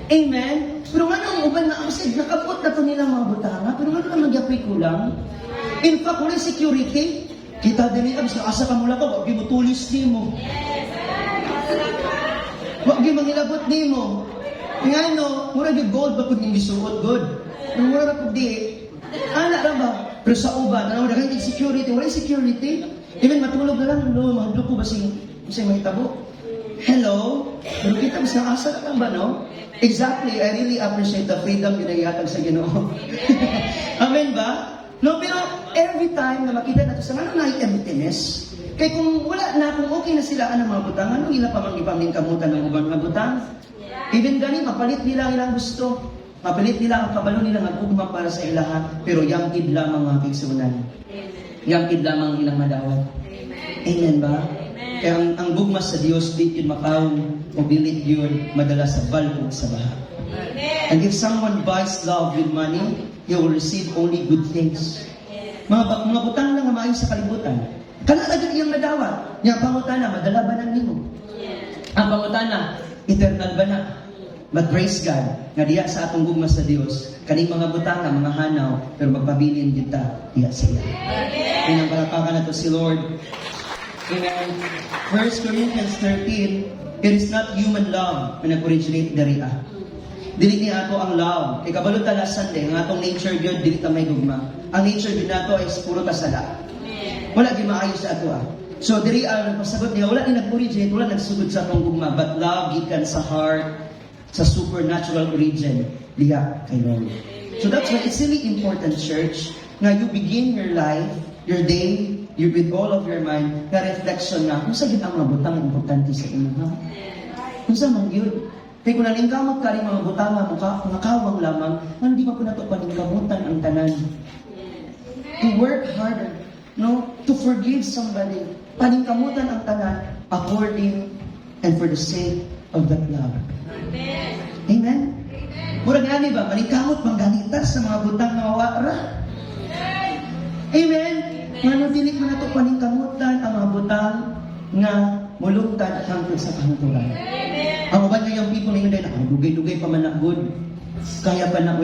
Amen? Pero nga nung uban na ang sig, nakapot na ito nilang mga butanga. Pero nga nung nagyapoy kulang. In fact, wala security. Kita din niya, basta asa ka mula ka, wag mo tulis ni mo. Wag mo mangilabot ni mo. Nga no, mura yung gold, bakit hindi suot good? Mura na po di. Anak na ba? Pero sa uban, ano, dahil yung security, wala security. Even matulog na lang, no, mahadlo ko ba si mahitabo? Hello? Pero kita, basta asa ka lang ba, no? Exactly, I really appreciate the freedom yun ay yatag sa Ginoo. Amen ba? No, pero every time na makita natin sa nga na emptiness, kaya kung wala na, kung okay na sila ang mga butang, ano ila pa mag-ipaming kamutan ng ubang mga butang? Even gani, mapalit nila ang ilang gusto. Mapalit nila ang kabalo nila ng ugma para sa ilahan, pero yangkid lamang mga kaigsunan. Yangkid lamang ilang madawat. Amen ba? Kaya ang gugma sa Diyos, di yun makaon, o bilit yun, madala sa balbog sa baha. And if someone buys love with money, he will receive only good things. Mga butang lang nga maayon sa kalibutan. Kanalagad iyang madawat. Yang pangutana, madala ba ng nimo? Ang pangutana, eternal ba na? But praise God, nga diya sa atong gugma sa Dios, kaning mga butang na mga hanaw, pero magpabilin kita, diya sila. Amen. Ang palapakan na to si Lord. Amen. 1 Corinthians 13, it is not human love na nag-originate dariya. Dili ni ato ang love. Kay kabalo ta last Sunday, ang atong nature gyud dili ta may gugma. Ang nature gyud nato ay puro kasala. Wala gyud maayo sa ato. So diri ang pasagot niya, wala ni nag-originate, wala nagsugod sa atong gugma, but love gikan sa heart, sa supernatural origin diha kay Lord. So that's why it's really important, church, na you begin your life, your day, you with all of your mind, na reflection na kung sa gyud ang mga butang importante sa inyo, ha? Kung sa man gyud. Kaya kung naningkamot ka rin mga butanga, nakawang lamang, hindi pa po na ito paningkamutan ang tanan. To work harder, no? To forgive somebody. Paningkamutan ang tanan, according and for the sake of that love. Amen? Amen? Murag gani ba? Paningkamot bang ganitas sa mga butang na mawara? Amen? Ngano dili mo na ito paningkamutan ang mga butang nga mulungtad hangtod sa panguturan. Ang uban niyo yung people na yun dahil dugay-dugay pa man na good. Kaya pa na,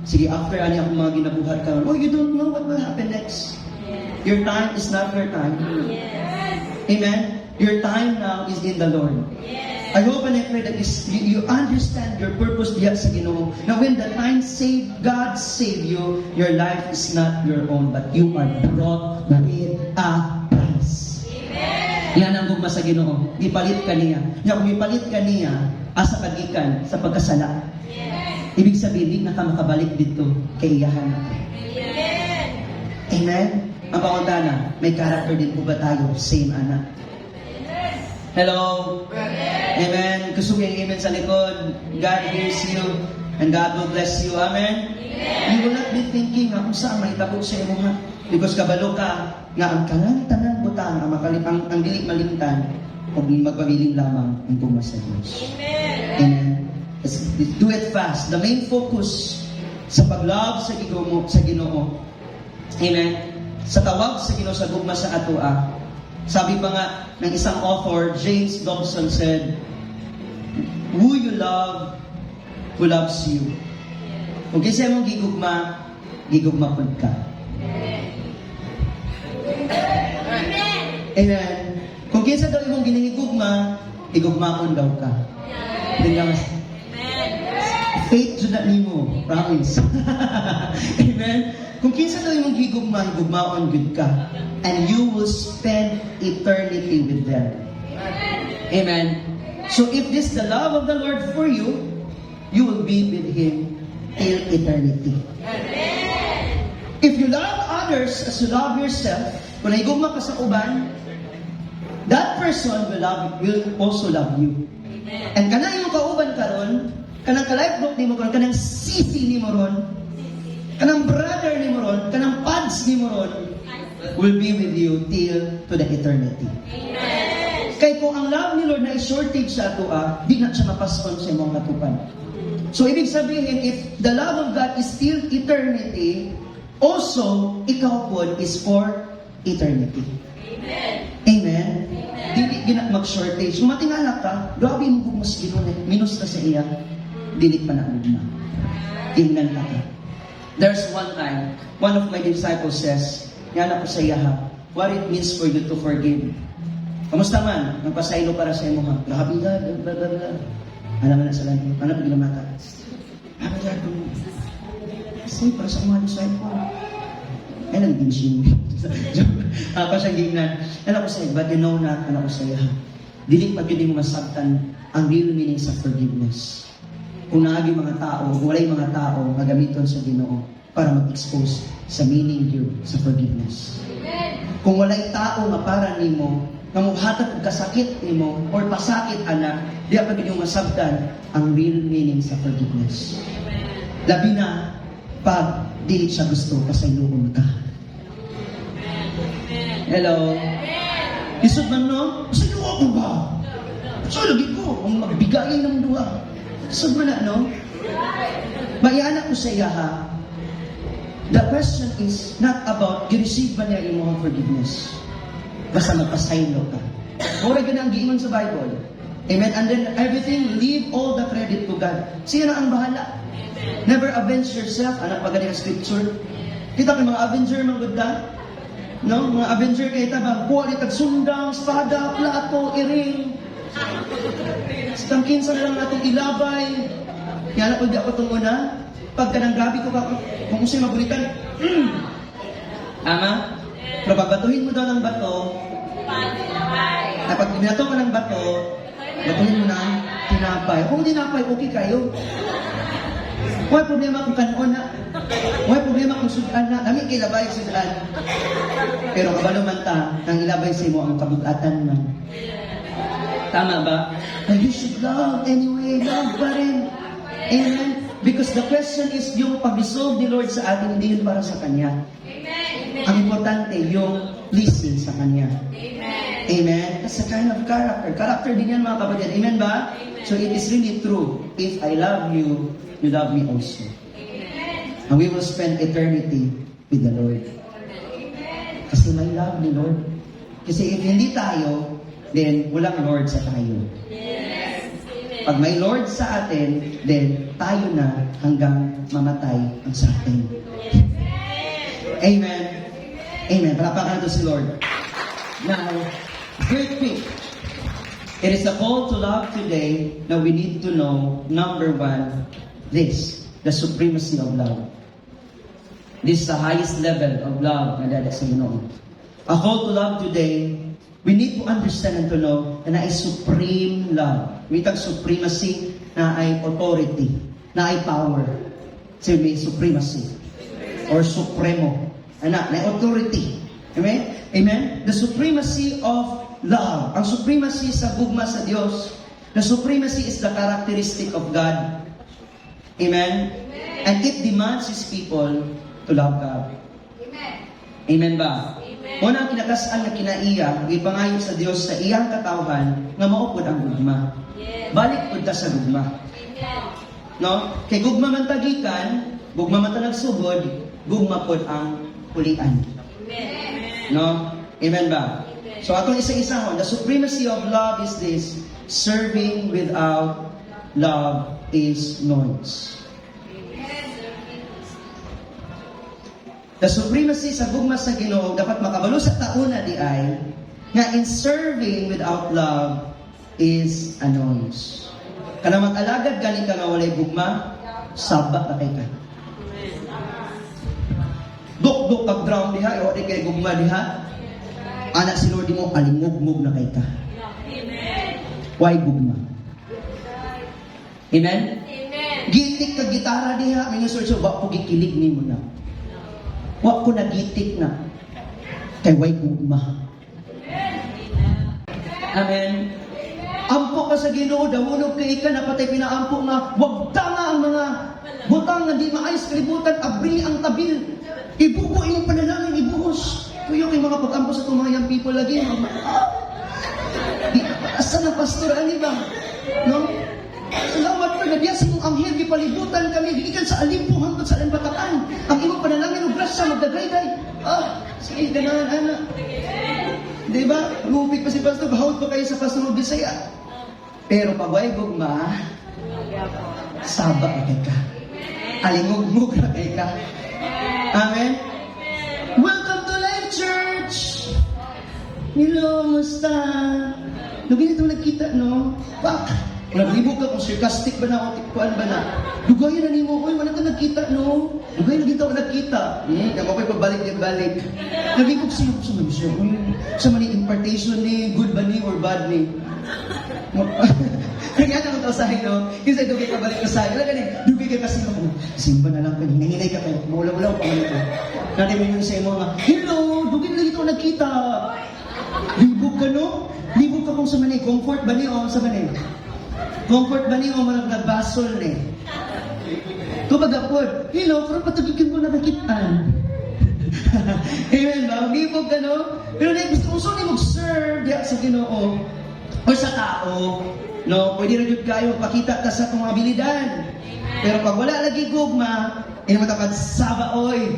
sige, after ani ako mga ginabuhat ka, you don't know what will happen next. Your time is not your time. Amen? Your time now is in the Lord. I hope and I pray that you understand your purpose diya sa Ginoo. Now when the time God save you, your life is not your own, but you are brought with a price. Yan ang gugma sa Ginoo. Ipalit ka niya. Kung ipalit ka niya, asa kagikan sa pagkasala. Ibig sabihin, di na ka makabalik dito kay iyahan. Amen? Ang pangutana, may character din po ba tayo? Same anak. Hello? Amen? Gusto ko yung amen sa likod. God hears you and God will bless you. Amen? You will not be thinking kung saan may tabog sa imo ha. Because kabalo ka nga ang tanan butang ang dili malimtan o magpabiling lamang ang tumas sa Diyos. Amen. Let's do it fast. The main focus sa paglove sa Ginoo. Amen. Sa tawag sa Ginoo sa gugma sa atoa. Sabi pa nga ng isang author, James Dobson said, "Who you love, who loves you." Kung kinsa mong gigugma pud ka. Amen. Kung kinsa daw imong ginahigugma, igugmaon daw ka. Amen. Faith jud na nimo, promise. Amen. Kung kinsa daw imong gigugmaon gud ka, and you will spend eternity with them. Amen. So if this is the love of the Lord for you, you will be with Him till eternity. If you love others as you love yourself, kung naigugma ka sa uban, that person will also love you. And kanang imong kauban karon, kanang ka-life group nimo karon, kanang sisi nimo ron, kanang brother nimo ron, kanang pads nimo ron, will be with you till to the eternity. Kay kung ang love ni Lord na i-shortage sa ato, di na siya mapaskon sa imong katupan. So, ibig sabihin, if the love of God is still eternity, also, ikaw po is for eternity. Amen? Dili gina mag-shortage. Kung matingala ka, grabe mo kung mas ginunit, minus ka sa iya, dili pa na ugma. Tingnan ka ka. There's one time, one of my disciples says, yan ako sa iya, what it means for you to forgive. Kamusta man? Nagpasaylo para sa imo, ha? Grabe ka, blah, blah, blah. Alam mo na sa lahat, anak ko ginamata. Grabe ka, kasi para sa mga disciple. Ay, nag-dinsin. Ako siyang gignan. Anak ko sa'yo, but you know na, anak ko sa'yo, dili pa yun yung masabtan ang real meaning sa forgiveness. Kung naagi mga tao, walay mga tao magamiton sa Ginoo para mag-expose sa meaning yun sa forgiveness. Kung walay tao nga para nimo, nga muhatag og kasakit nimo or pasakit ana, di pa gid yung masabtan ang real meaning sa forgiveness. Labi na pag dili siya gusto pasayloon ka. Hello. Isod man no? Pasayloon ko ba? So lagi ko ang magbigay ng duha. Isod man na no? Mayana ko sa iya ha. The question is not about gi-receive ba niya imong forgiveness. Basta magpasaylo ka. Mura ganang giingon sa Bible. Amen. And then everything, leave all the credit to God. Siya na ang bahala. Never avenge yourself. Anak pa ganyan scripture. Kita ko mga avenger, mga gudda. No? Mga avenger kayo tabang. Kuha sundang, espada, plato, iring. Tangkinsan lang natong ilabay. Yan ako di ako itong una. Pagka nang gabi ko kung sa'yo magulitan, Ama? Pero pagbatuhin mo daw ng bato, na pag binato ka ng bato, batuhin mo ng tinapay. Kung tinapay, okay kayo. Huwag problema kung kanon na. Huwag problema kung sudan na. Kami kilabay sudan. Pero kabalo man ta, nang ilabay sa mo ang kabutatan na. Tama ba? And you should love anyway. Love pa rin. Amen? Because the question is, yung pag-resolve ni Lord sa atin, hindi yun para sa Kanya. Ang importante, yung pleasing sa Kanya. Amen? That's a kind of character. Character din yan, mga kapatid. Amen ba? So it is really true. If I love you, you love me also. And we will spend eternity with the Lord. Kasi may love ni Lord. Kasi if hindi tayo, then walang Lord sa tayo. Pag may Lord sa atin, then tayo na hanggang mamatay ang sa atin. Amen. Amen. Palapakan natin si Lord. Now, great thing. It is a call to love today. Now we need to know, number one, this, the supremacy of love. This is the highest level of love na dada sa Ginoo. A call to love today, we need to understand and to know na ay supreme love. May tag supremacy na ay authority, na ay power. So may supremacy or supremo. Na authority. Amen? Amen? The supremacy of love. Ang supremacy sa gugma sa Diyos. The supremacy is the characteristic of God. Amen? And it demands His people to love God. Amen ba? Una ang kinakasaan na kinaiya, ipangayo sa Diyos sa iyang katawhan nga maupod ang gugma. Balik pud ta sa gugma. No? Kay gugma man tagikan, gugma man ta nagsugod, gugma pod ang pulian. No? Amen ba? So atong isa-isahon, the supremacy of love is this: serving without love is noise. The supremacy sa gugma sa Ginoo dapat makabalo sa tauna di ay nga in serving without love is a noise. Kana mag-alagad gani ka nga walay gugma, sabak na kay ka. Dok kag drown diha, o di kay gugma diha. Anak si Lord mo alimugmug na kay ka. Why gugma? Amen? Gitik ka gitara diha, mga so wa ko gikilig nimo na. Wa ko nagitik na. Kay why gugma? Amen. Ampo ka sa Ginoo, dawunog kay ka napatay pinaampo nga wag tanga ang mga butang nga di maayos kalibutan, abri ang tabil. Ibugo imong panalangin, ibuhos. Tuyo kay mga pag-ampo sa tumayang people lagi. Asa na pastor ani ba? No? Salamat po, nagyasin mong anghel, gipalibutan kami, gigikan sa alimpo hangtod sa alimbatakan. Ang imong panalangin, grasya, magdagayday. Sige, ganahan, anak. Diba? Lupit pa si pastor, bahawad pa kayo sa pastor Bisaya. Pero pagway gugma, sabak na kay ka. Alingugmug na kay ka. Amen? Welcome to Life Church! Hello, musta? Lugin itong nagkita, no? Bak! Naglibog ka kung sarcastic ba na o tikpuan ba na? Lugayan na ni mo, oy, wala ka nagkita, no? Lugayan na kita o nagkita. Kaya ko pabalik yung balik. Naglibog siya sa mga siya. Sa mani impartation ni, good ba ni or bad ni? Kaya naman ito sa'yo, no? Kasi dugay ka balik ka sa'yo. Wala ganun, dugay ka kasi ako. Simba na lang ka, hinay ka kayo. Mawala-wala ko pamalit ko. Natin mo yun sa imo nga, hello, dugay na ito nagkita. Libog ka, no? Libog ka kung sa mani. Comfort ba ni o sa mani? Comfort ba niyo manang nagbasol ni? Kumagapod, hello, pero patagigin mo na nakitaan. Amen ba? Magibog ka, no? Pero na gusto mo mag-serve diya sa Ginoo o sa tao, no? Pwede rin yun kayo pakita ta sa itong abilidad. Pero pag wala lagi gugma, inamatapad, sabaoy.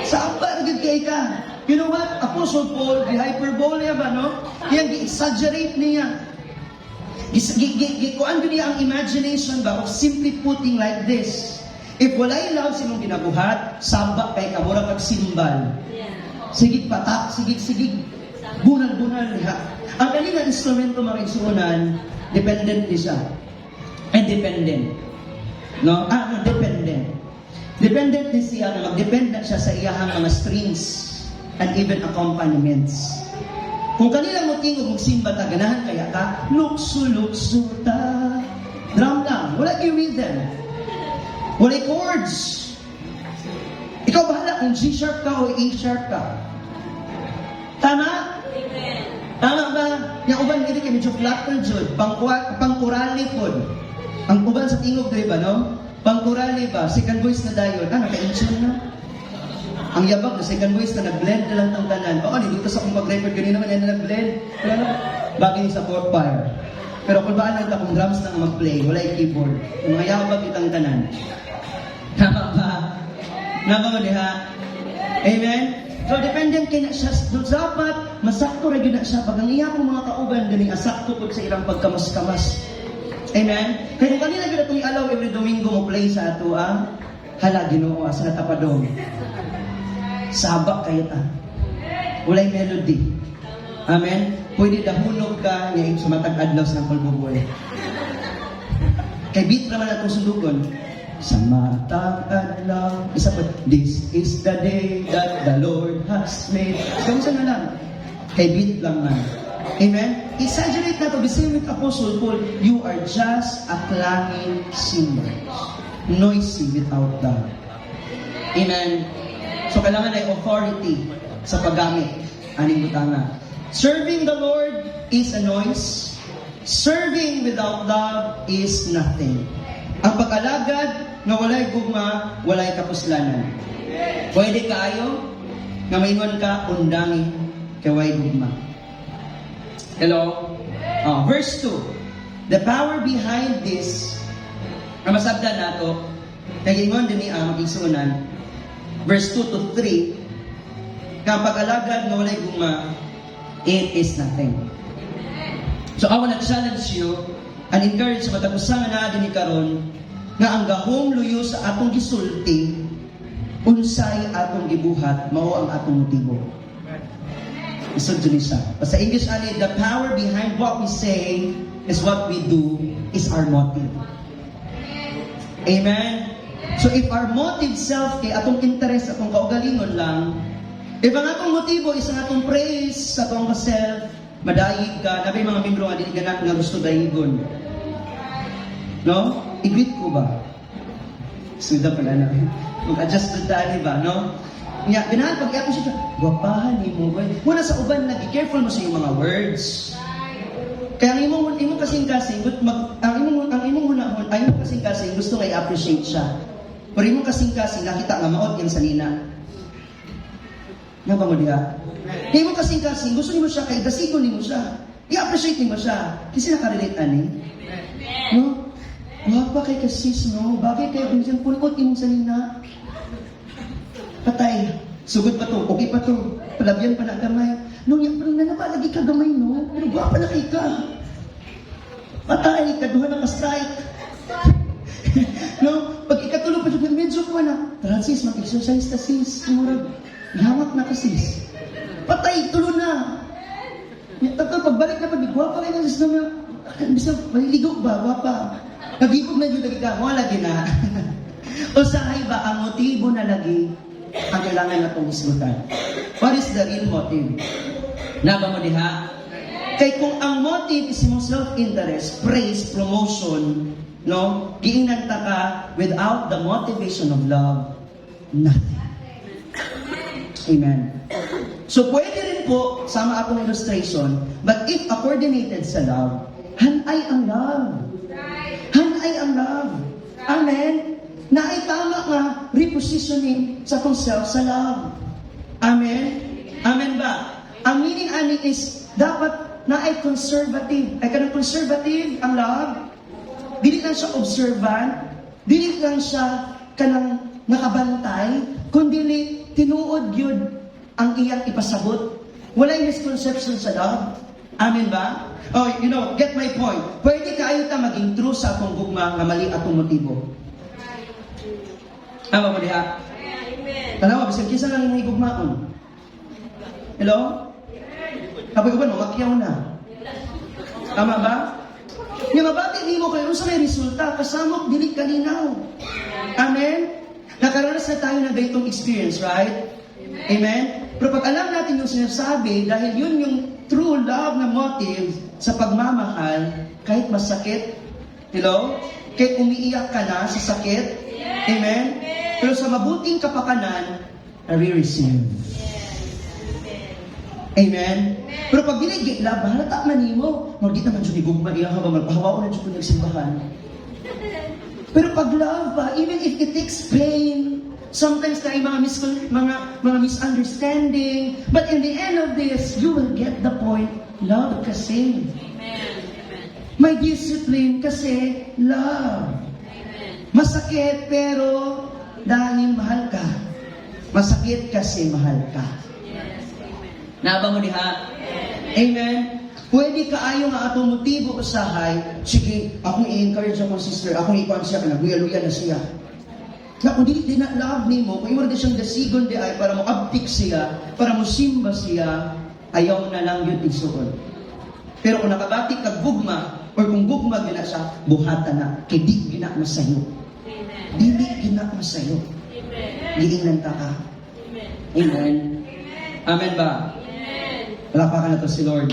Saba, nagig kay ka. You know what? Apostle Paul, the hyperbole ba, no? Yan, gi-exaggerate niya. Gikuan ko niya ang imagination ba of simply putting like this. If walay love sinong ginabuhat, samba kay kamura kag simbal. Sige patak, sige bunal niya. Ang kanina instrumento makisunan, dependent ni siya. Independent. No? Dependent. Dependent ni siya na mag-depend na siya sa iyahang mga strings and even accompaniments. Kung kanila mo tingog magsimba ta, ganahan kaya ka, lukso ta. Drum lang, wala kay rhythm. Wala chords. Ikaw bahala kung G sharp ka o A sharp ka. Tama? Amen. Tama ba? Yung uban, hindi kayo medyo flat na dyan. Pangkurali po. Ang uban sa tingog, diba, no? Pangkurali ba? Second voice na dayon. Naka-intune na. Ang yabak na second voice na nag-blend na lang ng tanan. Baka dito sa kung mag-record ganyan naman yan na nag-blend. Pero bagay sa fourth fire. Pero kung baan lang kung drums na mag-play, wala yung keyboard. Yung mga yabak itang tanan. Tama ba? Nama mo diha? Amen? So dependent kay na siya. Dapat masakto rin na siya. Pag ang iya kong mga kauban, galing asakto po sa ilang pagkamas-kamas. Amen? Kaya kung kanila gina itong i-allow every Domingo mo play sa ato, hala, Ginoo, asa natapadong. Sabak kayo ta. Walay melody. Amen? Pwede dahunog ka ngayon sa matag adlaw sa pagbubuhay. Kay beat naman atong sundugon. Sa matag adlaw. Isa pa, this is the day that the Lord has made. Kamusta na lang? Kay beat lang man. Amen? Exaggerate na to. The same with Apostle Paul. You are just a clanging cymbal. Noisy without doubt. Amen? So, kailangan ay authority sa paggamit. Aning butanga. Serving the Lord is a noise. Serving without love is nothing. Ang pag-alagad na walay gugma, walay kapuslanan. Pwede kayo na maingon ka, undangin, kay walay gugma. Hello? Verse 2. The power behind this, ang masabda nato, Nagingon din ni magigsunan, verse 2 to 3, nga pag-alagad nga walay gugma, it is nothing. So I wanna challenge you and encourage sa matag-usa nga naa dinhi karon nga ang gahom luyo sa atong gisulti unsay atong gibuhat mao ang atong motibo. Isod dun siya. Sa English ani, the power behind what we say is what we do is our motive. Amen. So if our motive self kay atong interest atong kaugalingon lang, if ang atong motibo is ang atong praise sa atong self, madayig ka, nabay mga membro nga dili ganat nga gusto dayigon. No? I-greet ko ba? Suda pala na. Mag-adjust to tani ba, no? Nga, ganahan, pag-iapin siya, gwapahan ni mo, boy. Muna sa uban, nag-careful mo sa iyong mga words. Kaya ang imong kasing-kasing, ang imong hunahon, ang imong kasing-kasing, gusto nga i-appreciate siya. Pero imong kasing-kasing, nakita nga maot yung salina. Nga ba mo diha? Kaya imong kasing-kasing, gusto niyo siya, kaya dasigon niyo siya. I-appreciate niyo siya. Kasi nakarelate ani. No? Wapa kay kasis, no? Bagay kayo, binsan punot imong salina. Patay. Sugod pa to. Okay pa to. Palabyan pa na gamay. Nung yan, parang nanapalagi ka gamay, no? Pero gwapa na kay ka. Patay. Kaduha na ka-strike. No? Pag ikatulog pa dyan, medyo ko na. Francis, mag-exercise ta sis. Murag. Ihamak na ka sis. Patay. Tulo na. Tapos pagbalik na pag gwapa kayo na sis naman. Bisa, maliligo ba? Gwapa. Nagipog na yun lagi ka. Wala lagi na. O sahay ba ang motibo na lagi ang kailangan na itong isgutan? What is the real motive? Naba mo diha? Kay kung ang motive is yung self-interest, praise, promotion, no? Giingnan ta ka without the motivation of love, nothing. Amen. So pwede rin po, sama akong illustration, but if coordinated sa love, hanay ang love. Hanay ang love. Amen? Naitama nga repositioning sa kong self sa love. Amen? Amen ba? Ang meaning ani is dapat na ay conservative. Ay kanang conservative ang love. Dili lang siya observant. Dili lang siya kanang nakabantay. Kundi tinuod yun ang iyang ipasabot. Walay misconception sa love. Amen ba? Oh, you know, get my point. Pwede kayo ta maging true sa atong gugma nga mali atong motibo. Tama mo diha? Tanawa, bisan kisa lang yung higugmaon. Hello? Kapag uban mo, makyaw na. Tama ba? Yung mabati ni mo kayo, sa may resulta, kasamok, dilig kalinaw. Amen? Nakaranas na tayo ng ganitong experience, right? Amen? Pero pag alam natin yung sinasabi, dahil yun yung true love na motive sa pagmamahal, kahit masakit, hello? Kahit umiiyak ka na sa sakit, amen? Pero sa mabuting kapakanan, nare-receive. Amen? Pero pag binigit love, halata man mo, magdi naman dyan igugma iya habang magpahawa ko na dyan kung nagsimbahan. Pero pag love ba, even if it takes pain, sometimes tayo mga misunderstanding, but in the end of this, you will get the point. Love kasi. May discipline kasi love. Masakit pero dahil mahal ka. Masakit kasi mahal ka. Naba mo diha? Amen? Pwede kaayo nga atong motibo usahay, sige, akong i-encourage akong sister, akong ikuan siya, kanaguya-luya na siya. Na kung di na love ni mo, kung iwan na siyang dasigon di ay para mo abtik siya, para mo simba siya, ayaw na lang yun isuon. Pero kung nakabati kag gugma, or kung gugma gina siya, buhatan na, kay di gina masayo. Dili gina masayo. Giingnan ta ka. Amen. Amen ba? Palapakan na to si Lord.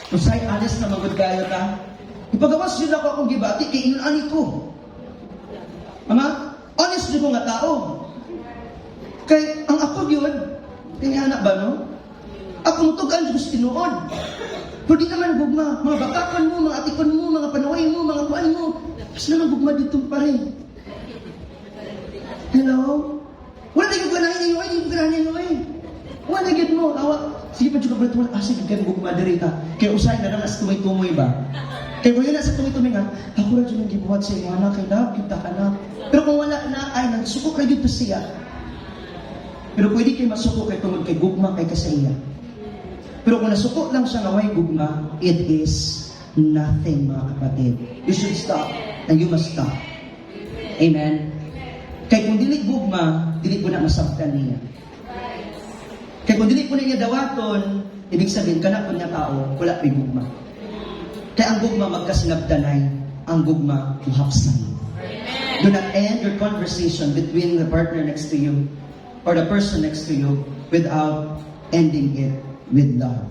Usay honest na magod kayo ta. Ipagawas yun ako akong gibati, kay inunani ko. Ama, honest din ko nga tao. Kay ang ako yun, tinihanak ba no? Ako mutugan gusto tinuod. Pero di naman gugma, mga bakakan mo, mga atikon mo, mga panaway mo, mga kuan mo. Mas naman gugma dito pa rin. Hello? Wala tayo ganahin niyo, hindi ko ganahin niyo eh. Wala nagit mo, awa. Sige pa juga betul, sige kan gugma diri ta. Kaya usay na lang as tumoy-tumoy ba? Kaya mo yun na sa tumi-tumi nga, ako rin yung gibuhat sa inyo, anak, kay love, kita ka na. Pero kung wala na, ay, nagsuko kayo dito siya. Pero pwede kayo masuko kay tungod kay gugma kay kasaya. Pero kung nasuko lang siya nga way gugma, it is nothing, mga kapatid. You should stop, and you must stop. Amen? Kaya kung dili gugma, dili po na masabtan niya. Kaya kung dili po na niya dawaton, ibig sabihin, kana po niya tao, wala pa'y gugma. Kaya ang gugma magkasinabdanay, ang gugma muhapsan. Do not end your conversation between the partner next to you or the person next to you without ending it with love.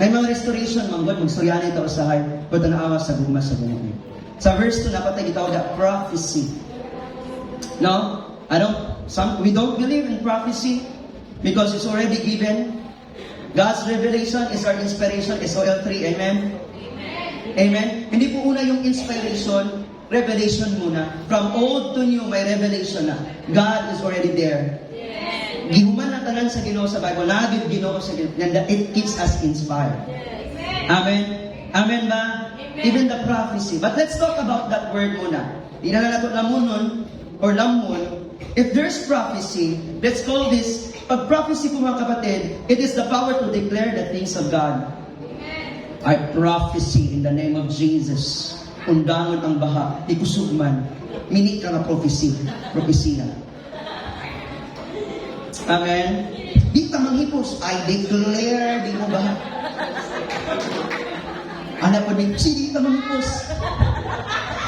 May mga restoration, mga God, magstoryahan ito usahay, but ang awa sa gugma sa buhay. Sa verse 2, napatay ito na prophecy. No? We don't believe in prophecy because it's already given. God's revelation is our inspiration, SOL 3, amen? Amen? Hindi po una yung inspiration, revelation muna. From old to new, may revelation na. God is already there. Gihuman na tanan sa Ginoo sa Bible, nagid Ginoo sa Ginoo, and that it keeps us inspired. Amen? Amen ba? Even the prophecy. But let's talk about that word muna. Ina na nato lamunon, or lamon. If there's prophecy, let's call this, pag prophecy po mga kapatid, it is the power to declare the things of God. I prophecy in the name of Jesus. Undangon ang baha, ikusugman. Mini ka nga prophecy. Prophecy na. Amen? Di ka manghipos. I declare, di mo baha. Anak po din, di ka manghipos.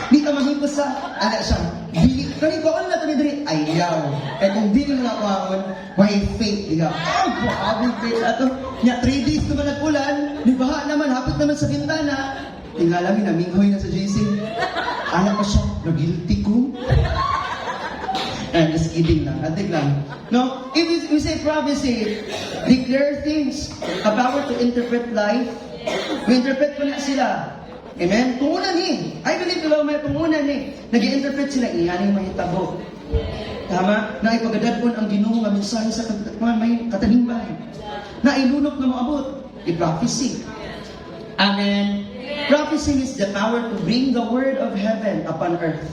Di ka manghipos sa, anak siya, di, kani ko, ano na ito ni Dre? Ayaw. Eh kung di mo nakawakon, may faith. Di ka, oh, grabe faith. Ato, niya, 3 days naman nagpulan, di baha naman, hapit naman sa bintana. Tingala, minaminghoy na sa JC. Anak ko siya, nag-guilty ko. Just kidding lang, atik lang. No, if we say prophecy, declare things, a power to interpret life. We interpret po na sila. Amen? Tungunan ni. I believe diba may tungunan ni. Nag-i-interpret sila, iyan yung mahitabo. Tama? Na ipagadadpon ang Ginoo nga mensahe sa may katanimbahan. Na ilunok na moabot. I-prophecy. Amen? Prophecy is the power to bring the word of heaven upon earth.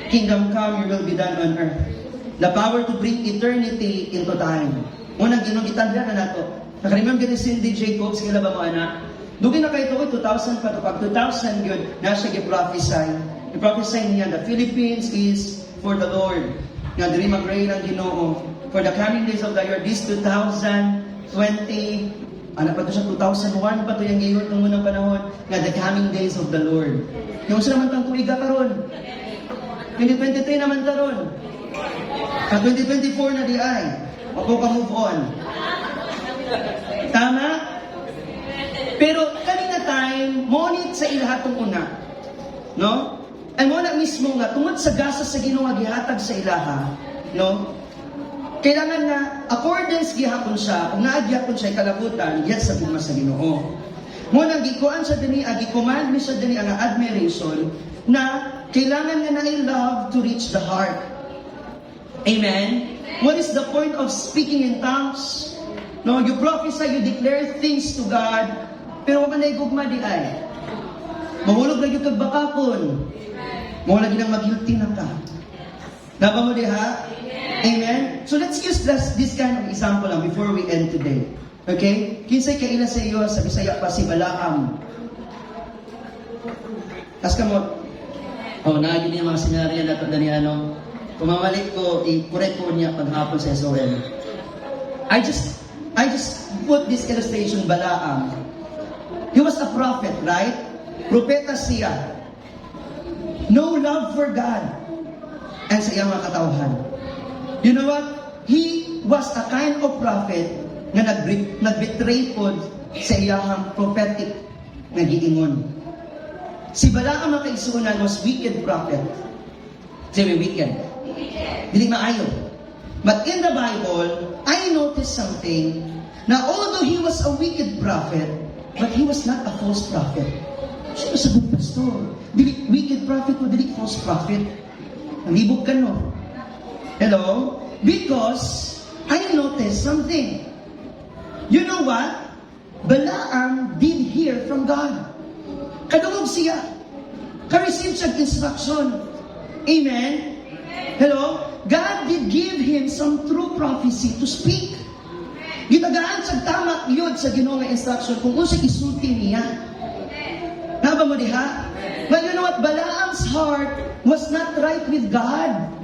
Kingdom come, your will be done on earth. The power to bring eternity into time. Unang ginugitandra na nato. Nakarimam gani si DJ Jacobs, kila ba mo anak? Dugin na kayo ito, 2000 pa ito. Pag 2000 yun, nasa i-prophesy. I-prophesy niya, the Philippines is for the Lord. Nga diri mag-reign ang Ginoo. For the coming days of the year, this 2020, ano pa ito siya, 2001 pa ito yung ngayon ng unang panahon, nga the coming days of the Lord. Yung sa naman tang tuiga karon. 2023 naman karon. Sa 2024 na di ay. Ako ka move on. Tama? Pero kanina time, monit sa ilahatong una. No? Ay mo na mismo nga, tungod sa gasa sa Ginoo nga gihatag sa ilaha, no? Kailangan na, accordance gihapon siya, kung naagyapon siya kalabutan, yan sa gugma sa Ginoo. Mo nang gikuan sa dini, gi-command ni sa dini ang admiration na kailangan nga na love to reach the heart. Amen? What is the point of speaking in tongues? No, you prophesy, you declare things to God, pero wala na igugma di ay. Mahulog na yung kagbakapon. Mahulog na mag-guilty na ka. Naba mo di ha? Amen? So let's use this kind of example lang before we end today. Okay? Kinsay kaila sa iyo, sa Bisaya pa si Balaam. Kas ka mo, nagin niya mga senaryo na ito na ni ano, kumamalik ko, i-correct ko niya paghapon sa SOL. I just put this illustration, Balaam. He was a prophet, right? Propeta siya. No love for God and sa iyang mga katawhan. You know what? He was a kind of prophet na nag-betray po sa iyang prophetic na giingon. Si Balaam ang kaisunan was wicked prophet. Sabi wicked. Dili maayo. But in the Bible, I noticed something na although he was a wicked prophet, but he was not a false prophet. Siya was a good pastor. Dili wicked prophet o dili false prophet. Nalibog ka no? Hello? Because I noticed something. You know what? Balaam did hear from God. Kadungog siya. Ka-receive siya instruction. Amen? Hello? God did give him some true prophecy to speak. Gitagaan sa tama yun sa Ginoo nga instruction kung unsa isulti niya. Naba mo diha? But you know what? Balaam's heart was not right with God.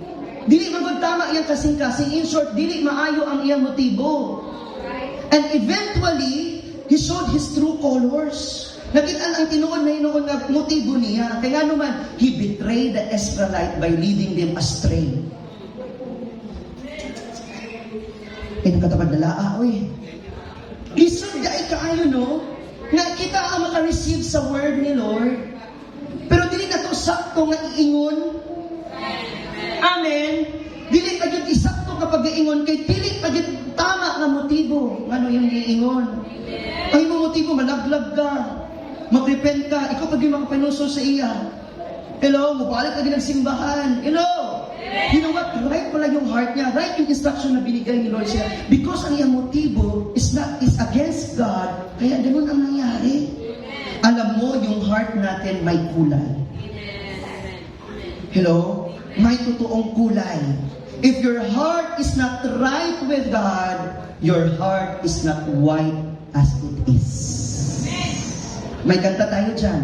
Dili magod tama iyang kasing-kasing. In short, dili maayo ang iyang motibo. And eventually, he showed his true colors. Nakita ang tinuod na inoon nga motibo niya. Kaya naman, he betrayed the Israelite by leading them astray. Nakatapad na laa, oy. Lisod dai kaayo, no? Nga kita ang maka-receive sa word ni Lord. Pero dili na to sakto nga iingon. Amen. Dili pa gyud isakto kapag iingon kay dili pa gyud tama nga motibo. Ano yung iingon? Ang imong motibo malaglag ka. Mag-repent ka, ikaw pag yung makapanuso sa iya. Hello, mabalik ka din ng simbahan. Hello! You know what? Right pala yung heart niya. Right yung instruction na binigay ni Lord siya. Because ang iyang motibo is against God, kaya ganun ang nangyari. Alam mo, yung heart natin may kulay. Hello? May totoong kulay. If your heart is not right with God, your heart is not white as it is. May kanta tayo dyan.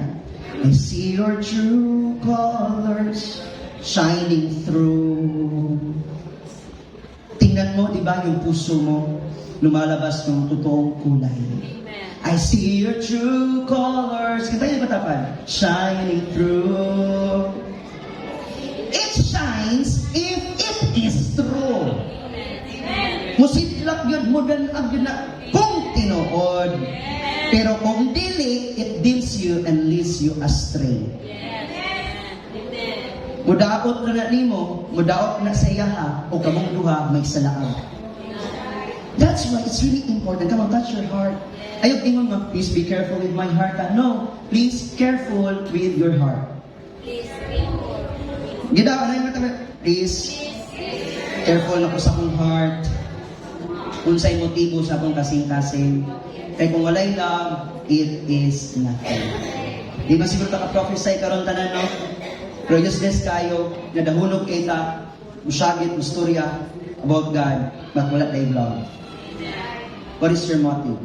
I see your true colors shining through. Tingnan mo, di ba, yung puso mo, lumalabas ng totoong kulay. I see your true colors. Kanta yung batapan. Shining through. It shines if it is true. Musitlak yun, mudanag yun na kung tinuod. Pero kung dili, it dims you and leads you astray. Mudaot na nimo, mudaot na sa iyaha, o kamong duha, may salaan. That's why it's really important. Come on, touch your heart. Ayaw tingin mo, please be careful with my heart. No, please careful with your heart. Gida, ano yung matabi? Please, careful na ko sa akong heart. Kung sa'y motibo sa akong kasing-kasing. Kaya kung walay love, it is nothing. Di ba siguro ka-prophesy karon tanan, no? Pero useless kayo, nadahunog kita, musyagit, musturya about God, but wala tayong love. What is your motive?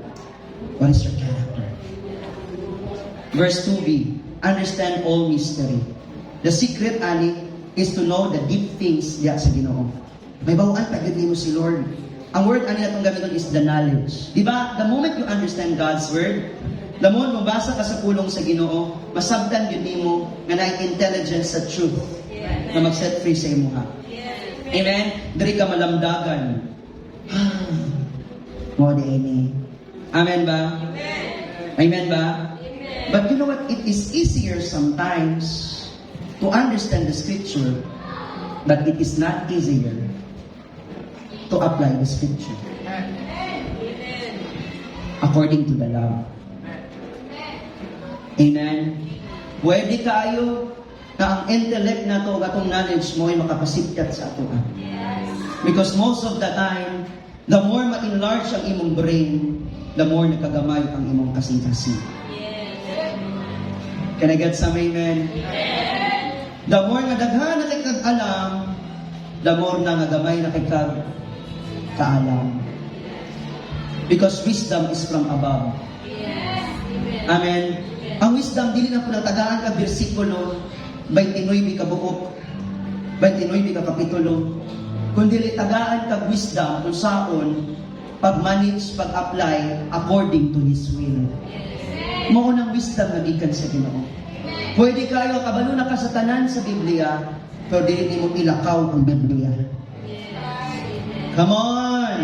What is your character? Verse 2b, understand all mystery. The secret, ani, is to know the deep things diya sa Ginoo. May bawaan pagod mo si Lord. Ang word ani natong gamiton is the knowledge. Di ba? The moment you understand God's word, the moment mabasa ka sa pulong sa Ginoo, masabtan yun nimo nga naay intelligence sa truth na mag-set free sa imuha. Amen? Diri ka malamdagan. Mo ini. Amen ba? Amen ba? But you know what? It is easier sometimes to understand the scripture, but it is not easier to apply the scripture according to the love. Amen. Pwede kayo na ang intellect na to, atong knowledge mo ay makapasitkat sa ato. Because most of the time, the more ma-enlarge ang imong brain, the more nakagamay ang imong kasing-kasing. Can I get some amen? The more nga daghan na kay kag-alam, the more na nga gamay na kay kaalam. Because wisdom is from above. Amen. Ang wisdom, dili na po natagaan ka versikulo, 29 ka buok, 29 ka kapitulo. Kung dili tagaan ka wisdom, kung saon, pag-manage, pag-apply, according to His will. Maunang wisdom na gikan sa Ginoo. Pwede kayo, kabalo na ka sa tanan sa Biblia, pero dili mo ilakaw ang Biblia. Come on!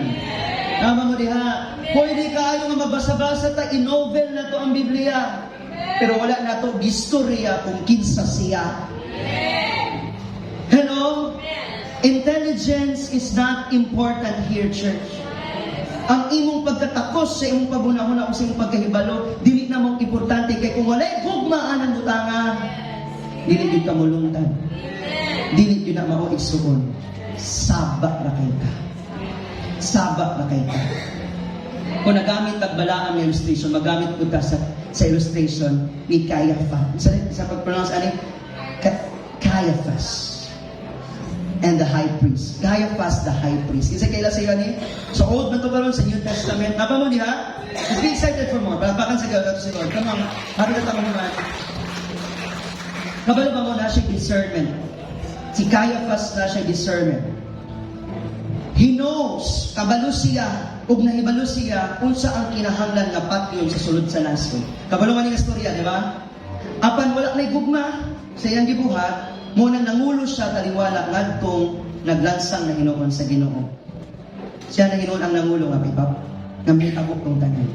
Tama mo diha. Pwede kayo nga mabasa-basa ta, in-novel na to ang Biblia. Pero wala na to istorya kung kinsa siya. Hello? Intelligence is not important here, church. Ang imong pagkatakos sa imong pagunahon o sa imong pagkahibalo, dili na mong importante. Kaya kung wala'y gugmaan ang butanga, dili yun ka mulungtan. Dili yun na mao igsuon. Sabak na kayo ka. Sabak na kayo ka. Kung nagamit kag balaang illustration, magamit ko ka sa sa illustration ni Caiaphas. Sa pag-pronounce, Caiaphas. And the high priest. Caiaphas, the high priest. Isa kaila sa iyo ni? So, Old man to karon sa New Testament. Napa mo diha? Let's be excited for more. Palakpakan sa God to si Lord. Come on. Happy na tama naman. Kabalo ba mo na siya discernment? Si Caiaphas na siya discernment. He knows, kabalo siya, ug nahibalo siya, unsa ang kinahanglan nga patyon sa sulod sa nasod. Kabalo man yung istorya, di ba? Apan wala na'y gugma sa iyang gibuhat, muna nangulo siya taliwala ngadtong naglansang na Hinoon sa Ginoo. Siya na Hinoon ang nangulo nga pipap, nga mitabok ng tanan.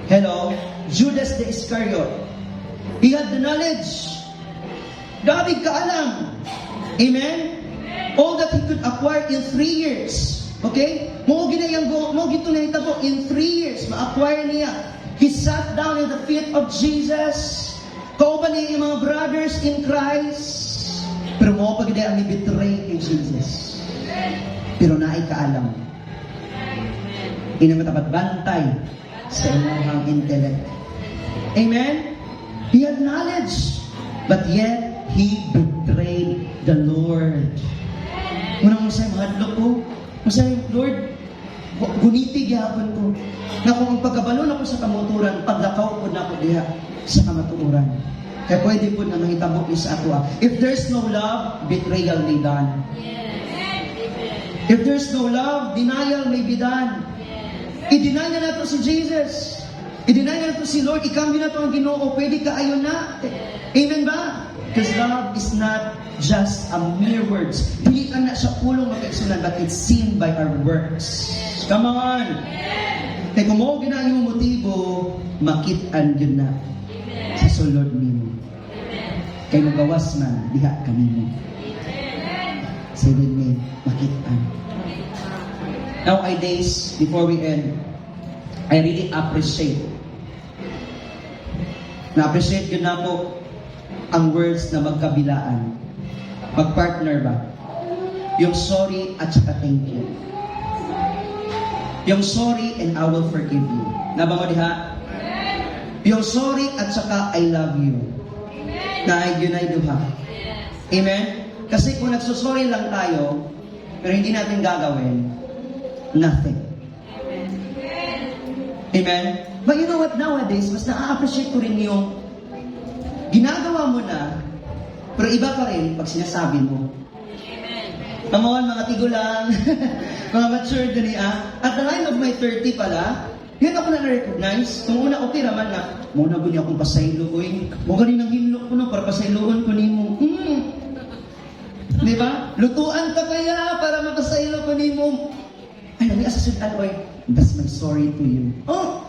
Hello, Judas the Iscariot. He had the knowledge. David kaalam. Amen? All that he could acquire in 3 years. Okay? Mo gito na hitabo in 3 years ma-acquire niya. He sat down at the feet of Jesus. Kauban niya yung mga brothers in Christ. Pero mo pag ang i-betray kay Jesus. Pero naay kaalam. Inamatapat bantay sa inyong intellect. Amen? He had knowledge. But yet, he betrayed the Lord. Muna mo sa'yo, mahadlok ko. Masaya, Lord, guniti gyapon ko. Na kung ang pagkabalo na ko sa kamoturan, paglakaw ko na ko diha sa kamatuuran. Kaya pwede po na mahitabo sa ako. If there's no love, betrayal may done. If there's no love, denial may be done. I-deny na nato si Jesus. I-deny na nato si Lord. Ikambi na ito ang Ginoo. Pwede ka ayon na. Amen ba? Because love is not just a mere words. Dili na siya pulong makaisunan, but it's seen by our works. Come on! Kaya kung mo ginaan yung motibo, makit-an yun na sa sulod nimo. Kaya magawas man, diha kami mo. Say with me, makit-an. Nowadays, before we end, I really appreciate. Na-appreciate yun na po ang words na magkabilaan. Magpartner ba? Yung sorry at saka thank you. Yung sorry and I will forgive you. Naba mo diha? Yung sorry at saka I love you. Na yun ay duha. Amen? Kasi kung nagsusorry lang tayo, pero hindi natin gagawin, nothing. Amen? But you know what, nowadays, mas na-appreciate ko rin yung ginagawa mo na, pero iba pa rin pag sinasabi mo. Tamawan, mga tigulang, mga mature gani At the line of my 30 pala, yun ako na-recognize. Kung una, okay naman na, muna gani akong pasaylo, mo gani nang hinlo ko na, para pasayloon ko ni mo. Di ba? Lutuan ka kaya para mapasaylo ko ni mo. Ay, nami asasudan, that's my sorry to you. Oh,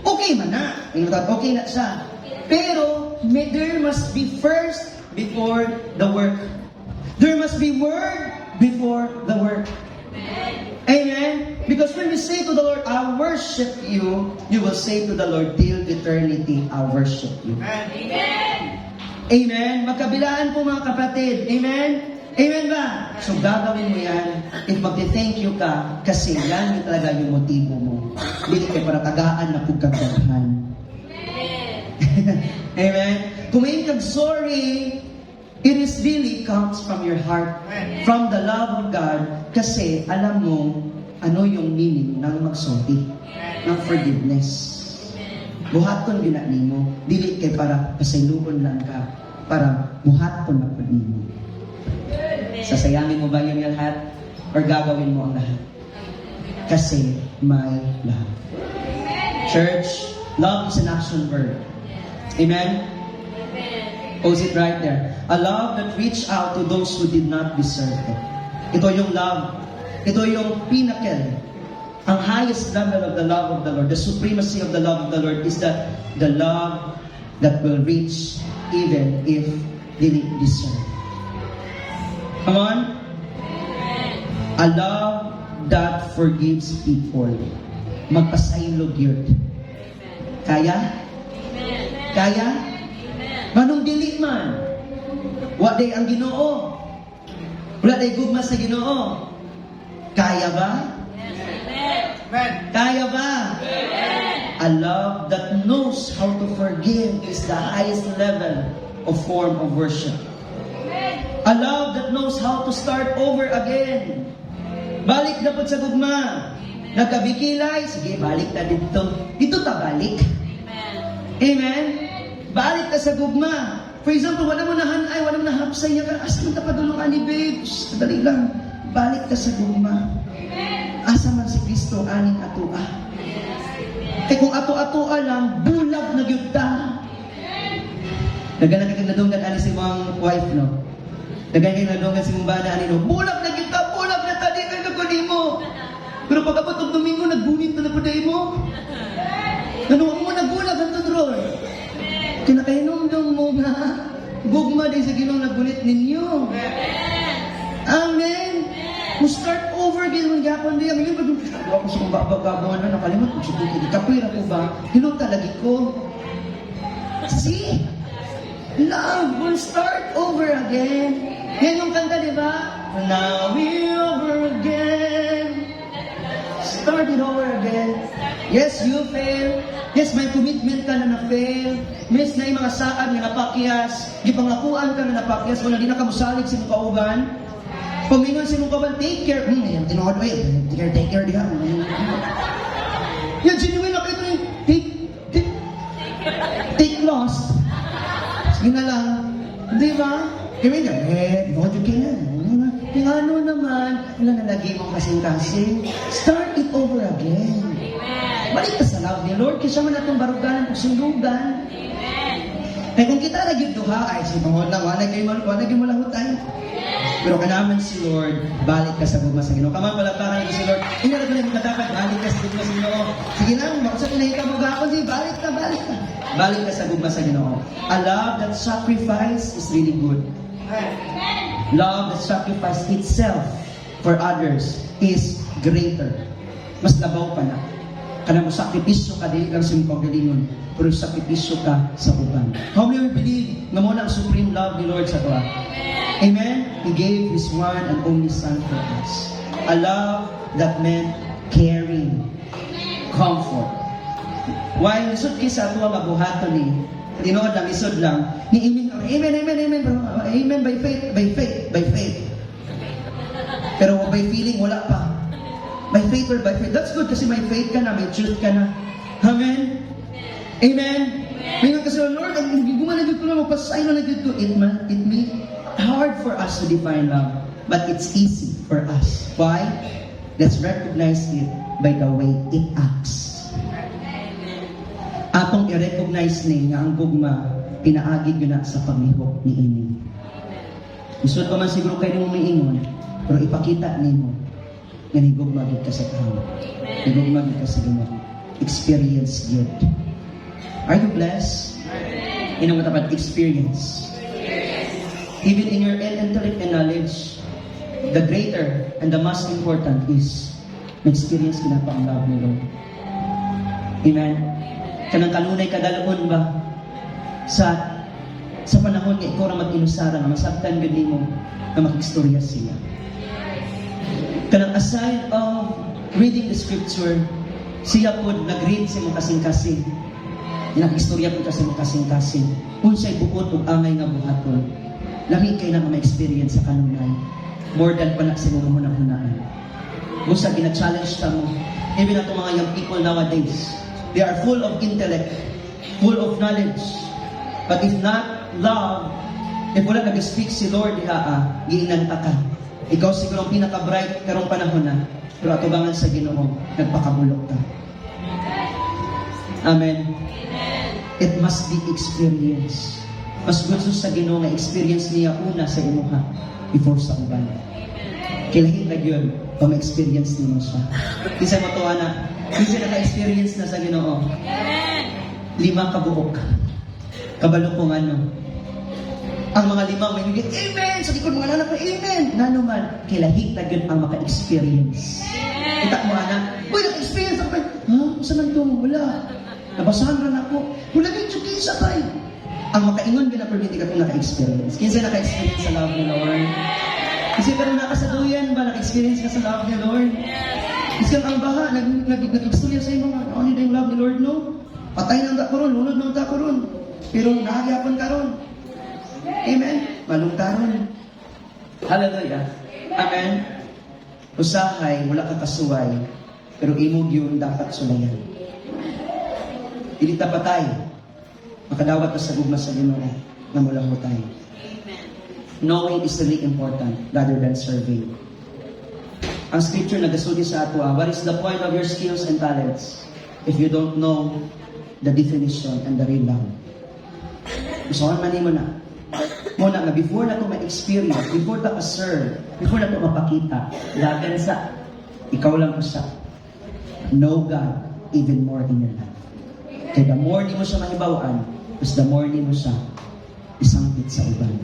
okay man na. Okay na siya. Pero, there must be first before the work. There must be word before the work. Amen? Because when we say to the Lord, I worship you, you will say to the Lord, till eternity, I worship you. Amen. Amen? Magkabilaan po mga kapatid. Amen? Amen ba? So gagawin mo yan if magti-thank you ka kasi yan yung talaga yung motibo mo. Hindi kayo para tagaan na pagkagdahan. Amen? Kung may kag-sorry, it is really comes from your heart, from the love of God, kasi alam mo ano yung meaning ng magsorry, ng forgiveness. Buhaton yun na nimo. Dili kay para pasayloon lang ka, para buhaton na po nimo. Sasayangin mo ba yung lahat? Or gagawin mo ang lahat? Kasi may love. Church, love is an action verb. Amen? Pose it right there. A love that reached out to those who did not deserve it. Ito yung love. Ito yung pinnacle. Ang highest level of the love of the Lord, the supremacy of the love of the Lord is that the love that will reach even if they didn't deserve. Come on. A love that forgives people. Magpasaylog yun. Kaya? Kaya? Manong dili man. Wa day ang Ginoo. Wala day gugma sa Ginoo. Kaya ba? Amen. Kaya ba? Amen. A love that knows how to forgive is the highest level of form of worship. A love that knows how to start over again. Balik na po sa gugma. Nagkabikilay, sige, balik na dito. Dito ta balik. Amen? Balik ka sa gugma. For example, wala mo na hanay, wala mo na hapsay niya ka. Asa man tapadulong ka ni babes. Dali lang. Balik ka sa gugma. Asa man si Kristo, aning atua. Kaya kung ato-atoa lang, bulag na gyud ta. Nagana nadunggan ani si mong wife, no? Nagana nadunggan si mong bana ani, no? Bulag na gyud ta, bulag na ta, di ka nagkunimo. Pero pag abot og Domingo, nagbunit na po day mo. Nanuwa mo nagbulag ang tudrol. Kinakahinumdum mo nga. Gugma din sa Ginoo nagbunit ninyo. Amen. Mo start over din mong gyapon diya. Ngayon ba ako sa kung babagabawan na nakalimot ko sa tuki. Kapira ko ba? Hinunta lagi ko. See? Love will start over again. Yan yung kanta, di ba? Now we're over again. Start it over again. Yes, you fail. Yes, may commitment ka na na-fail. Miss na yung mga saad na napakyas. Gipangakuan ka na napakyas. Wala di na ka musalig sa mong kauban. Pamingon sa mong kauban, take care. Yan, tinood mo yan. Take care diha. Yan, genuine na kayo ito. Take loss. Sige na lang. Di ba? Kaya nga, tinood yung kaya. Yung ano naman, wala na lagi mong kasing-kasing. Start it over again. Balik ka sa love ni Lord, kasi man natong baruganan o sundugan. Kaya kung kita nagyod duha, ay sinungod lang, wanag kayo malahutay. Pero kanaman si Lord, balik ka sa gugma sa Ginoo. Kaman palagpakan ko si Lord, hindi na rin dapat balik ka sa gugma sa Ginoo. Sige na, makasap inahita mo gapon, sige, balik ka. Balik ka sa gugma sa Ginoo. A love that sacrifice is really good. Love that sacrifice itself for others is greater. Mas labaw pa na. Kana mo sakripisyo ka dili lang sa imong pagalingon, pero sakripisyo ka sa uban. How many believe nga mo na ang supreme love ni Lord sa tuwa? Amen? He gave His one and only Son for us. A love that meant caring, comfort. While lisod kay sa tuwa mabuhaton ni tinood lang, isod lang. Ni amen, bro. Amen by faith. Pero by feeling, wala pa. By faith or by faith. That's good kasi may faith ka na, may truth ka na. Amen? Amen? Ngayon kasi, Lord, ang gumanagod ko na, magpasay na nagod ko. It may hard for us to define love, but it's easy for us. Why? Let's recognize it by the way it acts. Atong i-recognize ni nga ang gugma pinaagid yun na sa pamihok ni ini. Isod pa man siguro kayo mo maingon, pero ipakita nimo nga ni gugma gid ka sa tao. Ni gugma gid ka sa Ginoo. Experience yun. Are you blessed? Inong matapat experience. Even in your intellect and knowledge, the greater and the most important is na-experience ka na pa ang love ni Lord. Amen? Kanang kanunay kadalon ba sa panahon nga ikaw na mag-inusara nga masabtan gud nimo na makistorya siya. Kanang aside of reading the scripture, siya pod nag-read sa mga kasing-kasing. Nakistorya po kasi mga kasing-kasing. Unsay buot ug angay nga buhaton. Lami kay na ma-experience sa kanunay. More than pa na sa mga hunahunaan. Busa gina-challenge ta mo. Even ato mga young people nowadays, they are full of intellect, full of knowledge. But if not love, if wala nag-speak si Lord, giinanta ka. Ikaw siguro ang pinaka-bright karong panahon na, pero atubangan sa Ginoo, nagpakabulok ka. Amen. It must be experience. Mas gusto sa Ginoo nga experience niya una sa imuha before sa uban. Kilahit na yun, pa ma-experience nimo siya. Isa mo to, anak. Kasi naka-experience na sa Ginoo. 5 kabuok. Kabalo kong ano. Ang mga 5 may naging, amen! Sa likod mga anak ko, amen! Nano man, kilahit na yun ang maka-experience. Kita mo, anak. Uy, naka-experience ako. Ha? Saan lang ito? Wala. Nabasahan rin ako. Wala din yung kinsa tayo. Ang makaingon ka na pero hindi ka kung naka-experience. Kinsa naka-experience sa love ni Lord? Kasi pero nakasaduyan ba? Naka-experience ka sa love ni Lord? Kasi Iskan ang baha, nag-istorya sa imo nga, ano yung love ni Lord, no? Patay nang ta karon, lunod nang ta karon. Pero nahagyapan karon. Amen? Malungkaron. Hallelujah. Amen? Usahay, wala ka kasuway, pero imog yun dapat sulayan. Dili ta patay, makadawat ka sa gugma sa Ginoo na mula mo tayo. Knowing is really important rather than serving. Ang scripture nagasulti sa ato, what is the point of your skills and talents if you don't know the definition and the real love? So, man mo na. Muna nga, before na ito ma-experience, before na ma-serve, before na ito mapakita, lagan sa, ikaw lang usa. Know God even more in your life. Kaya the more ni mo siya mahibawaan, mas the more ni mo siya isangpit sa uban.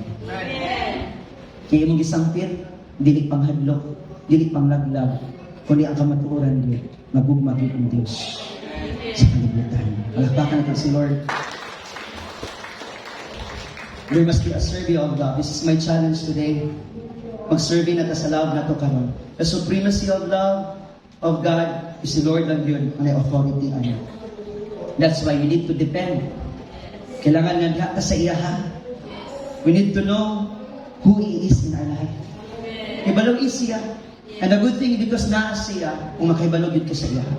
Kaya mong isangpit, dili pang hadlok, dili pang laglag, kundi ang kamatuoran niyo, magugmagin ang Diyos sa kalibutan. Palakpakan natin si Lord. There must be a survey of love. This is my challenge today. Mag-survey na ta sa love na to karon. The supremacy of love of God is the Lord lang yun. Ang authority ano. That's why we need to depend. Kailangan nga diha ta sa iyaha. We need to know who He is in our life. Ibalaw is siya. And the good thing because naa siya, kung makaibalog yun ka sa iyaha.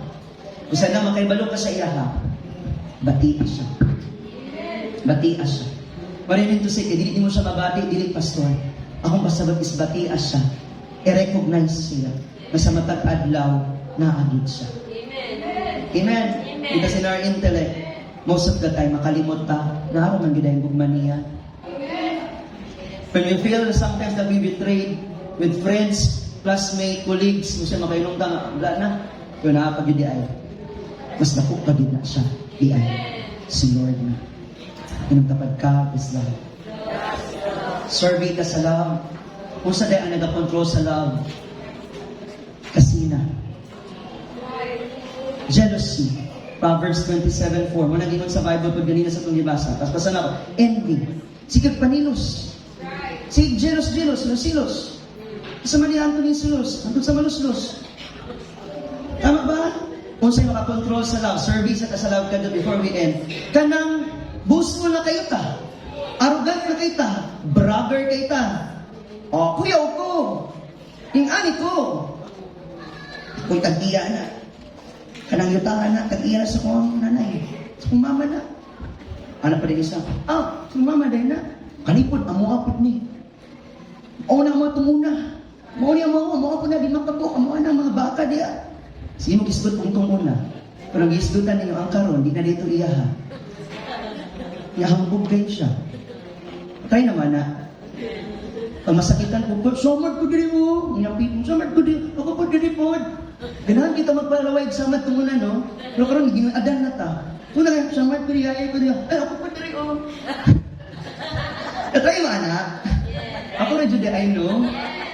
Kung sana makaibalog ka sa iyaha, batia siya. Batia siya. What I mean to say, dili mo siya mabati, dili pastor. Akong pasabat is batia siya. I-recognize siya. Na sa matag adlaw, naagid siya. Amen. Because in our intellect, most of the time, makalimot ta, naaraw man gina yung gugmaniya. When we feel sometimes that we betrayed with friends, classmates, colleagues, kung siya makainong ta, wala na, yun nakapag yun ay. Mas nakuk pa din na siya, di ay. Si Lord na. Pinagtapad ka is love. Survey ka sa love. Kung sa dahil ang nag-control sa love, kasina. Jealousy. Proverbs 27:4. Muna ginon sa Bible pag ganina sa itong libasa. Tapos pasan ako. Envy. Sikag panilos. Sig jealous, silos. Sa manihan to ni silos. Antong sa maluslos. Tama ba? Kung sa'yo makakontrol sa love, survey sa love ka before we end. Kanang boastful na kayo ta. Arrogant na kayo ta. Bragger kayo ta. O, kuyaw ko. Ani ko. Ako'y tag-iya na. Kanang yutaan na, tag-iya na sa kong nanay. Sa kong mama na. Ano pa rin isa? Sa kong mama dahil na. Kanipod, amuapod ni. O na mga tumuna. Mo niya mo, amuapod na, di makapok. Amuan na mga baka diya. Sige mo kisgot kong tumuna. Pero ang gisdutan ninyo ang karon, di na dito iyaha. Ihambog kayo siya. Try naman na. Pag masakitan ko, samad ko diri mo. Ngapin mo, samad ko diri. Ako po diri po. Ganahan kita magpalaway samad ko muna, no? Pero karon naging adan na ta. Kung na samad ko diri, ay ako po diri, oh. Try mo, anak. Ako na dyan ay, no?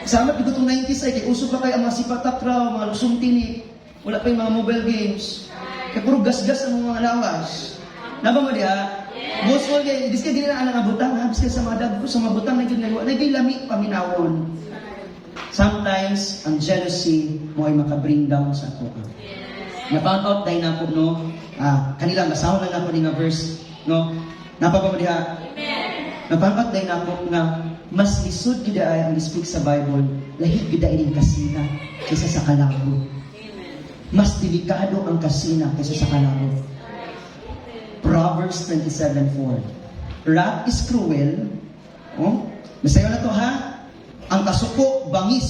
Samad ko itong 90s ay, kaya uso pa kayo ang mga sipatakraw, mga lusong tinik. Wala pa yung mga mobile games. Kaya puro gas-gas ang mga lawas. Naba mo diha? Most all kay diska dili na ang abutang, habis ka sa mga dagko sa mga butang na gyud nagwa. Nagay lami paminawon. Sometimes ang jealousy mo ay maka-bring down sa ato. Na-found out dahil na po, no? Kanila basahon lang ako ni nga verse, no? Napapa mo diha? Na-found out dahil na po nga mas lisod gyud ay ang speak sa Bible, lahit gyud ining kasina kaysa sa kalabo. Mas delikado ang kasina kaysa sa kalabo. Proverbs 27:4. Wrath is cruel. Oh, masayo na to ha. Ang kasuko bangis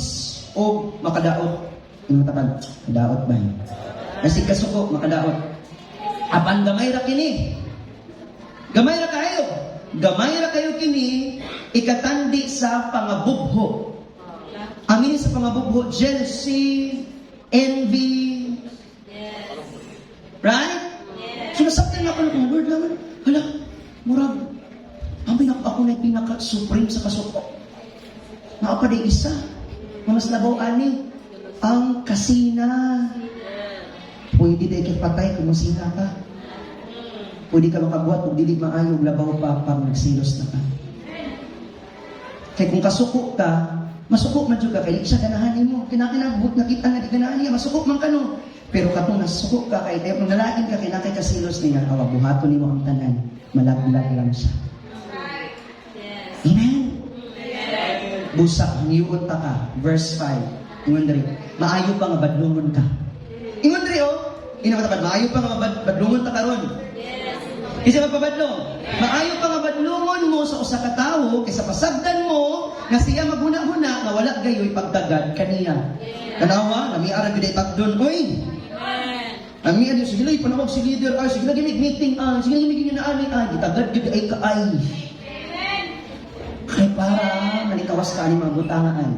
o makadaot. Yung matapan, kadaot ba? Kasi kasuko makadaot. Apan gamay ra kini. Gamay ra kayo. Gamay ra kayo kini ikatandi sa pangabubho. Ang ini sa pangabubho, jealousy, envy. Right? Sinasaktan na ako ng Lord naman. Hala, murag. Amin ako na pinaka-supreme sa kasuko. Nakapaday isa. Mas labaw ani. Ang kasina. Pwede na ikipatay kung masina ka. Pwede ka makabuhat kung dili maayog labaw pa pag nagsilos na ka. Kaya kung kasuko ka, Masuko man jud ka kay siya ganahan nimo. Kinakinabot nakita nga di ganahan niya, masuko man kano. Pero katong nasuko ka kay nung nalain ka kay nakay kasilos niya, awa buhaton nimo ang tanan, malaglag lang siya. Amen. Busa niuot ta ka, verse 5. Ingon diri, maayo pa nga badlungon ka. Ingon diri inamatapad, maayo pa nga badlungon ta karon. Isa magpabadlong. Maayo pa nga badlungon mo sa usa ka tawo kaysa pasagdan mo nga siya maghuna-huna nga wala gayoy pagdagad kaniya. Tanawa, namiara gyud tagdon, oy. Ang miya di sige lay panawag si leader, sige lagi meeting, sige lagi meeting na ani, gitagad gyud ay kaay. Kay para manikawas ka ani mga butangaan.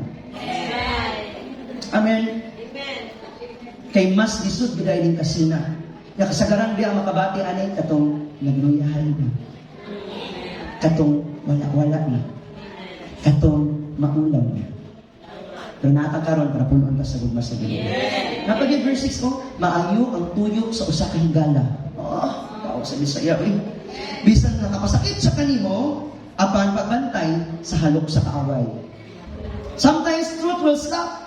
Amen. Kay mas lisod gyud ay ning kasina. Nga kasagaran biya makabati ani katong nagluyahan na. Katong wala-wala na. Katong maulaw na. Pero nakakaroon para punuan ka sa gugma sa Ginoo. Napag verse 6 ko, maayo ang tuyo sa usa ka higala. Tao sa Bisaya. Bisan nakapasakit sa kanimo, apan pagbantay sa halok sa kaaway. Sometimes truth will stop.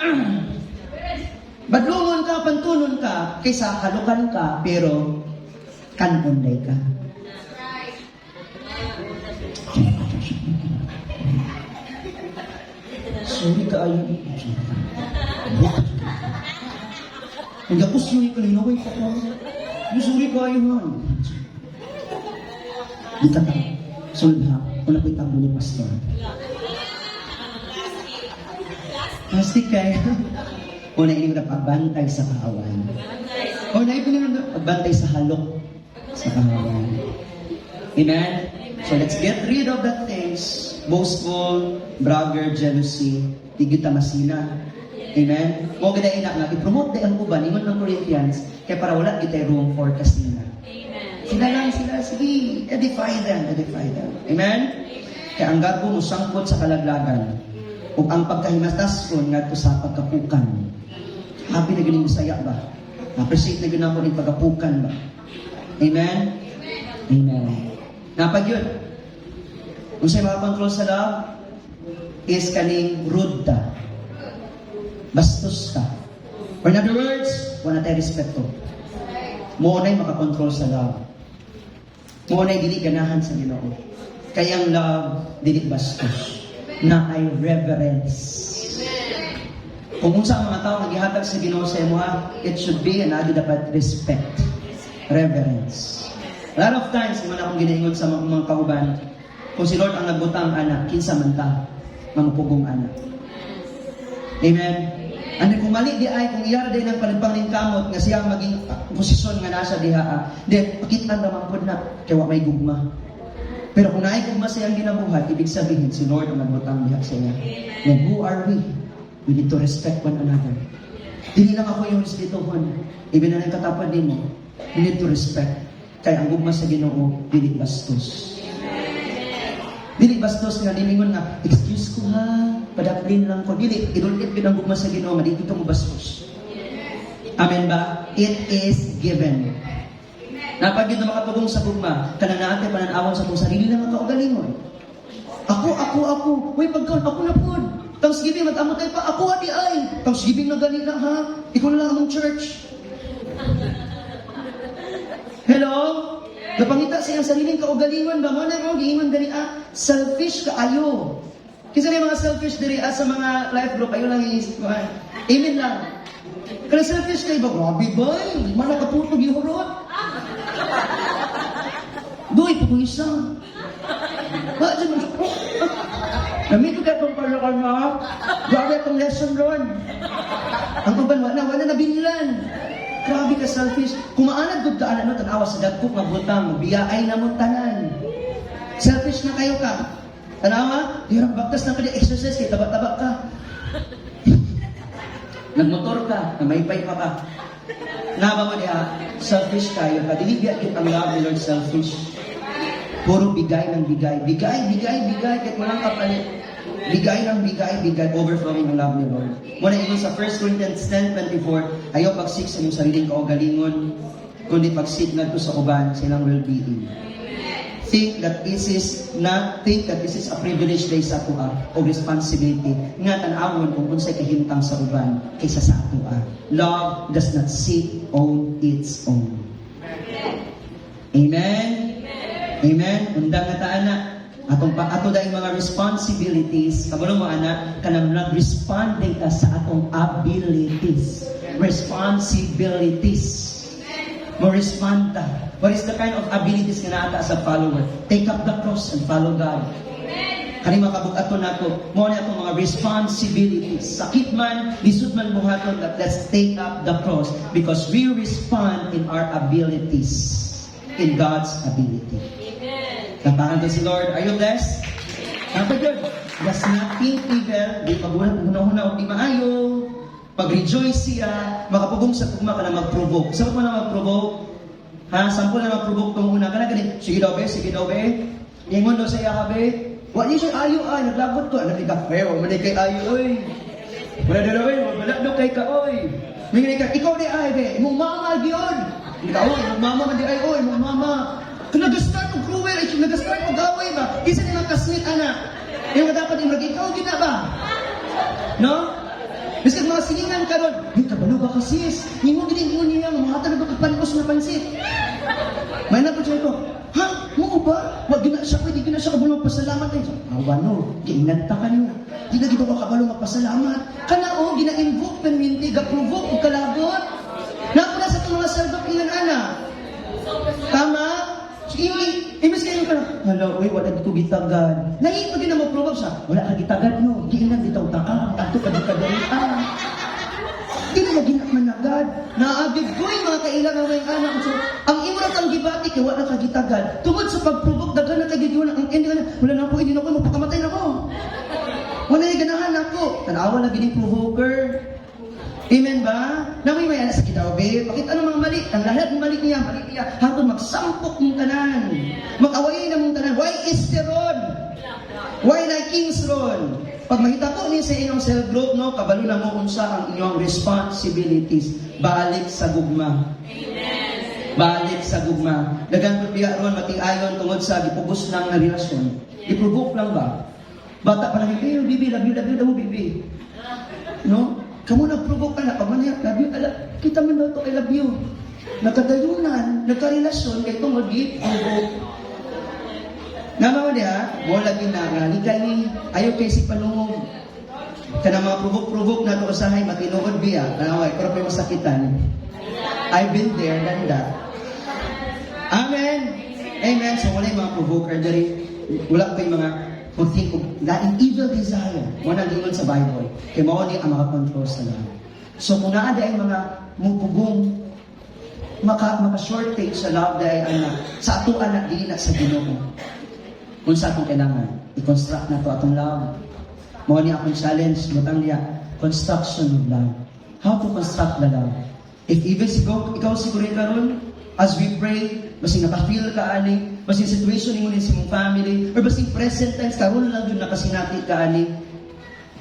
Badlungon ka, pantunon ka, kaysa halukan ka, pero kanunday ka. Sorry ka ayo. Hindi ako sorry ka rin, okay ka. Sorry ka ayo man. Di ka ta. Sulod ha, wala ko itang ni pastor. Plastic kayo. Una ini na pagbantay sa kaaway. Una ini na pagbantay sa halok sa kaaway. Amen? So let's get rid of that things. Boastful, bragger, jealousy, di kita masina. Amen? Mo gid ina nga i-promote day ang uban ingon ng Corinthians kay para wala kita room for kasina. Amen. Sila sige, edify them. Amen? Kaya ang garbo mo sangkot sa kalaglagan ug ang pagkahimatas-on ngadto sa pagkapukan. Happy na galing Bisaya ba? Appreciate na gina ko ning pagapukan ba? Amen? Amen. Napag yun. Kung sa'yo makakontrol sa love, is kaning rude ta. Bastos ka. Or in other words, wala tayo respeto. Mo na'y makakontrol sa love. Mo na'y dili ganahan sa Ginoo. Kaya ang love, dili bastos. Na ay reverence. Kung unsa ang mga tao naghihatag sa Ginoo sa imo, it should be another dapat respect, reverence. A lot of times, man akong ginaingon sa mga kauban, kung si Lord ang nagbutang anak, kinsa man ta, mamupugong anak. Amen? Ano kung mali di ay, kung iyara din ang palimpang ng kamot, nga siya maging posisyon nga nasa diha, then pakitlan naman po na, kaya may gugma. Pero kung naay gugma siyang ginabuhat, ibig sabihin, si Lord ang nagbutang diha sa iya. Then who are we? We need to respect one another. Dili lang ako yung respetuhon. Ibig na ng katapad din mo. We need to respect. Kaya ang gugma sa Ginoo, dili bastos. Dili bastos nga diningon nga, excuse ko ha, padaplin lang ko. Dili, idulit ko ng gugma sa Ginoo, nga dito mo bastos. Amen ba? It is given. Napag yun na makatugong sa gugma, kanang naate pananawan sa kong sarili lang ang kaugalingon. Ako. Uy, pagkaon, ako na po. Thanksgiving, mag-amot tayo pa. Ako ati ay. Thanksgiving na gani na ha. Ikaw na lang among church. Hello? Napangita siyang sariling kaugalingon ba? Muna mo, giingon dari selfish ka ayo. Kasi may mga selfish dari sa mga life group, ayo lang iisip ko. Amen lang. Kaya selfish kayo ba? Grabe ba? Mana kaputog yung hurot. Doy, putong isa. Bakit mo? Namito ka itong kanya-kanya. Grabe itong lesson ron. Ang uban, wala na binlan. Grabe ka selfish. Kumaanad gud ka ano tanawa sa dagkok nga butang, biyaay na mo tanan. Selfish na kayo ka. Tanawa, dirang bagtas na kada exercise kay taba-taba ka. Nagmotor ka, namaypay pa ka. Naba mo diha, selfish kayo ka. Dili biya kit ang love ni Lord selfish. Puro bigay ng bigay. Bigay. Kahit walang kapalit. Bigay, overflowing ang love ni Lord. Muna ingon sa 1 Corinthians 10:24, ayaw pagsik sa inyong sariling kaugalingon, kundi pagsik ngadto sa uban sa ilang well-being. think that this is a privilege day sa atua o responsibility nga tan-awon kung unsay kahimtang sa uban kaysa sa atua. Love does not seek on its own. Amen. Amen. Undang nga ta ana ato dahil mga responsibilities kabalo mo ana kanang nag-respond ka sa atong abilities. Responsibilities. Mo respond ta. What is the kind of abilities nga naata as a follower? Take up the cross and follow God. Kani makabugaton nato, mo na atong mga responsibilities. Sakit man, lisod man buhaton, that let's take up the cross because we respond in our abilities, in God's ability. Tapahan to si Lord. Are you blessed? Napagod. That's nothing evil. Di pagulang una-una o di maayo. Pag-rejoice siya, makapugong sa tugma ka na mag-provoke. Saan mo na mag-provoke? Ha? Sample na mag-provoke itong una ka na ganit. Sige daw be. Ingon daw sa iya ka be. Wala niya siya ayo ay, naglabot ko. Alam ka, pero manay kay ayo oy. Wala daw oy, wala daw kay ka oy. Mingi ka, ikaw di ay be. Imong mama gyud. Ikaw oy, imong mama man di ay oy, imong mama. Kung nag-start mo cruel, ay nag-start mo gaway ba? Isa ni mga kasmit anak. Yung dapat yung ikaw din na ba? No? Bisag mga silingan ka ron, yung kabalo ba kasis? Yung mga ginigin niya, mga talaga kapanpos na pansit. May napadya ko, ha? Mo ba? Wag gina siya, pwede gina siya kabalo magpasalamat eh. Awano, giinganta ka niyo. Di na gito ka kabalo magpasalamat. Kana o, gina-invoke, penminti, ga-provoke, kalagot. Napo na sa itong mga saldok ilan ana. Tama? Imbes kayo ka na, hala, uy, wala dito gitagad. Nahit mo din na mag-provoke siya, wala ka gitagad no, giinan ditaw taka, ato ka di kadalian. Di na ginat managad. Naagid ko yung mga kailangan ng anak. So, ang imurat ang gibati, kaya wala ka gitagad. Tungod sa pag-provoke, dagan na kagid yun, ang hindi ka na, wala na po, hindi na ako, mapakamatay na ako. Wala yung ganahan ako. Tanawa na gining provoker. Amen ba? Namoy may anak sa kitaw, babe. Bakit ano mga mali? Ang lahat ng mali niya. Hanggang magsampok mong tanan. Mag-away na mong tanan. Why is there Ron? Why na King's Ron? Pag makita ko niya sa inyong cell group, no, kabalo na mo unsa ang inyong responsibilities. Balik sa gugma. Amen. Balik sa gugma. Dagan ko biya ron, matiayon tungod sa gipubos lang na relasyon. I-provoke lang ba? Bata pa lang, bibi, love you, bibi. No? Kamu nag-provoke ka na, pag maniyak, love you, kita man daw ito, I love you. Nagkadayunan, nagkarelasyon, kaya itong mag-provoke. Namawa niya, wala din na, likay ni, ayaw kayo si panungog. Kana mga provoke na ito usahay, matinuod biya, kanaway, pero may masakitan. I've been there, than that. Amen! Amen! So wala yung mga provoker diri, wala pa yung mga who think of laing evil desire. Wala gingon sa Bible. Kaya mao ni ang makakontrol sa lahat. So kung naada ay mga mupugong maka-shortage sa love dahil sa ato anak dili na sa Ginoo. Kung sa atong kailangan, i-construct na to atong love. Mao ni akong challenge, butang niya, construction of love. How to construct the love? If even ikaw siguro karon, as we pray, basing nakafeel ka ani, basing situation mo din sa mong family, or basing present tense, karon lang yun nakasinati ka ani,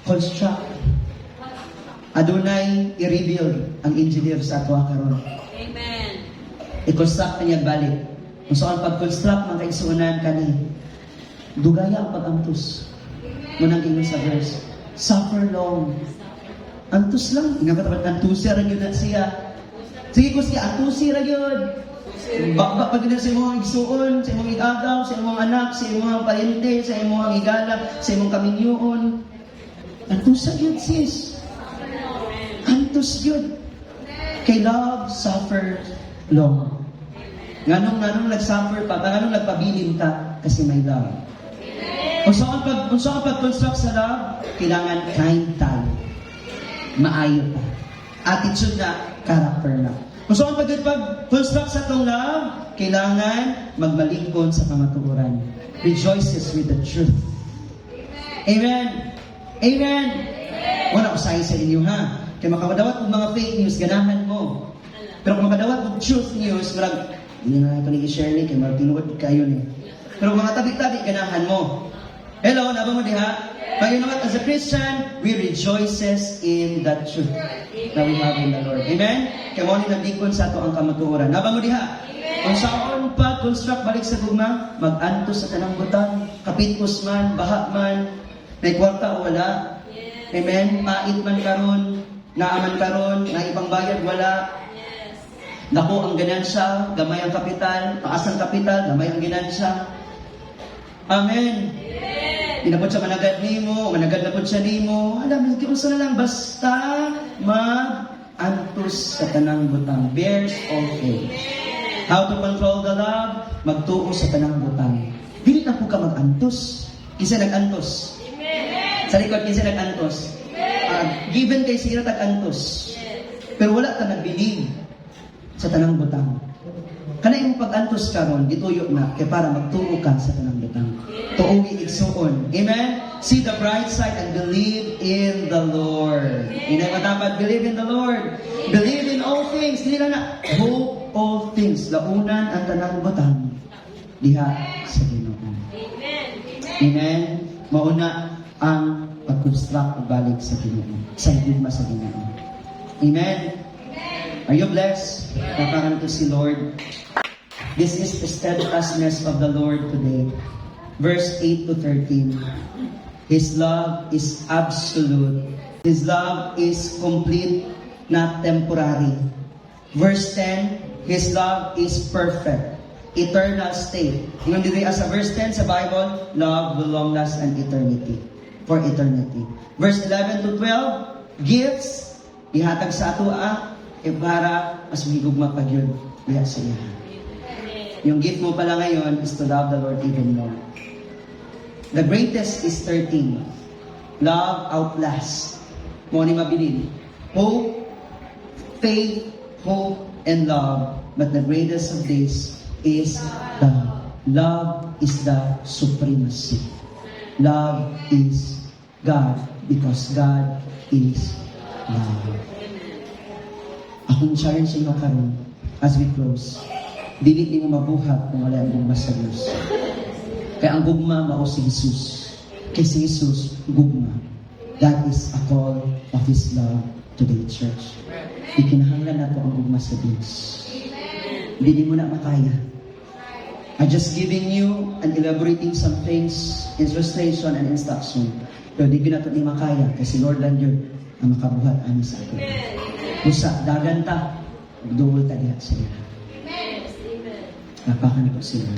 construct. Adunay i-rebuild ang engineer sa ato karon. Amen. I-construct niya balik. Kung saan pag-construct mga kaigsuunan kani, dugaya ang pag-antos. Munang ingon sa verse, suffer long. Antos lang. Nga katapat, antusi rin yun na siya. Sige ko siya, antusi rin yun. Pag na sa imong igsuon, sa imong igagaw, sa imong anak, sa imong parente, sa imong igala, sa imong kaminyoon. Antos yun, sis. Antos yun. Kay love suffer long. Nganong nag-suffer pa, nganong nagpabilin ka kasi may love. Kung saan pag-construct sa love, kailangan kind tayo. Maayo pa. Attitude na, character na. Kung saan pag-construct sa itong love, kailangan magmalingkod sa kamatuoran. Rejoices with the truth. Amen. Amen. Wala ko sa inyo ha. Kaya makamadawat ng mga fake news, ganahan mo. Pero kung makadawat ng truth news, marag, hindi na ito nag-share ni, kaya marag tinuod kayo ni. Pero mga tabi-tabi, ganahan mo. Hello, naba mo diha? But you know what? As a Christian, we rejoices in that truth that we have in the Lord. Amen? Kaya mo ni nabikon sa ato ang kamatuoran. Naba mo diha? Kung saan pa construct balik sa gugma, mag-antos sa tanang butang, kapitkos man, baha man, may kwarta o wala. Amen? Pait man karon, naaman karon, na ibang bayad wala. Dako ang ganansya, gamay ang kapital, taas ang kapital, gamay ang ganansya. Amen. Inabot sa managad nimo, managad na po siya nimo. Alam mo, sa na lang, basta mag-antos sa tanang butang. Bears all faith. How to control the love? Magtuo sa tanang butang. Dili na po ka mag-antos. Kinsa nag-antos? Sa likod, kinsa nag-antos? Given kay sira tag-antos. Pero wala ka nag-believe sa tanang butang. Kana imong pag-antos karon gituyo na kay para magtuo ka sa tanang butang. Tuogi igsuon. Amen. See the bright side and believe in the Lord. Inay matapat, believe in the Lord. Believe in all things. Dili na hope all things. Launan ang tanang butang diha sa Ginoo. Amen. Amen. Mauna ang pag-construct balik sa Ginoo. Sa higugma sa Ginoo. Amen. Are you blessed? Kapangan to si Lord. This is the steadfastness of the Lord today. Verse 8 to 13. His love is absolute. His love is complete, not temporary. Verse 10, His love is perfect, eternal state. Yung dito sa verse 10 sa Bible, love will long last an eternity. For eternity. Verse 11 to 12, gifts, ihatag sa ato para mas mahigugma pag yun diha sa iya. Yung gift mo pala ngayon is to love the Lord even more. The greatest is 13. Love outlasts. Mo ni mabilin. Hope, faith, hope, and love. But the greatest of these is love. Love is the supremacy. Love is God because God is love. Akong challenge sa inyo karon as we close. Dili mo mabuhat kung wala ang gugma sa Diyos. Kaya ang gugma mao si Jesus. Kay si Jesus, gugma. That is a call of His love today, church. Ikinahanglan nato ang gugma sa Diyos. Dili mo na makaya. I'm just giving you and elaborating some things, illustration and instruction. Pero di ko na ito ni makaya kasi Lord lang yun ang makabuhat ani sa atin. Usa, daganta, magduwal ta diha sa iya. Napakan po sila.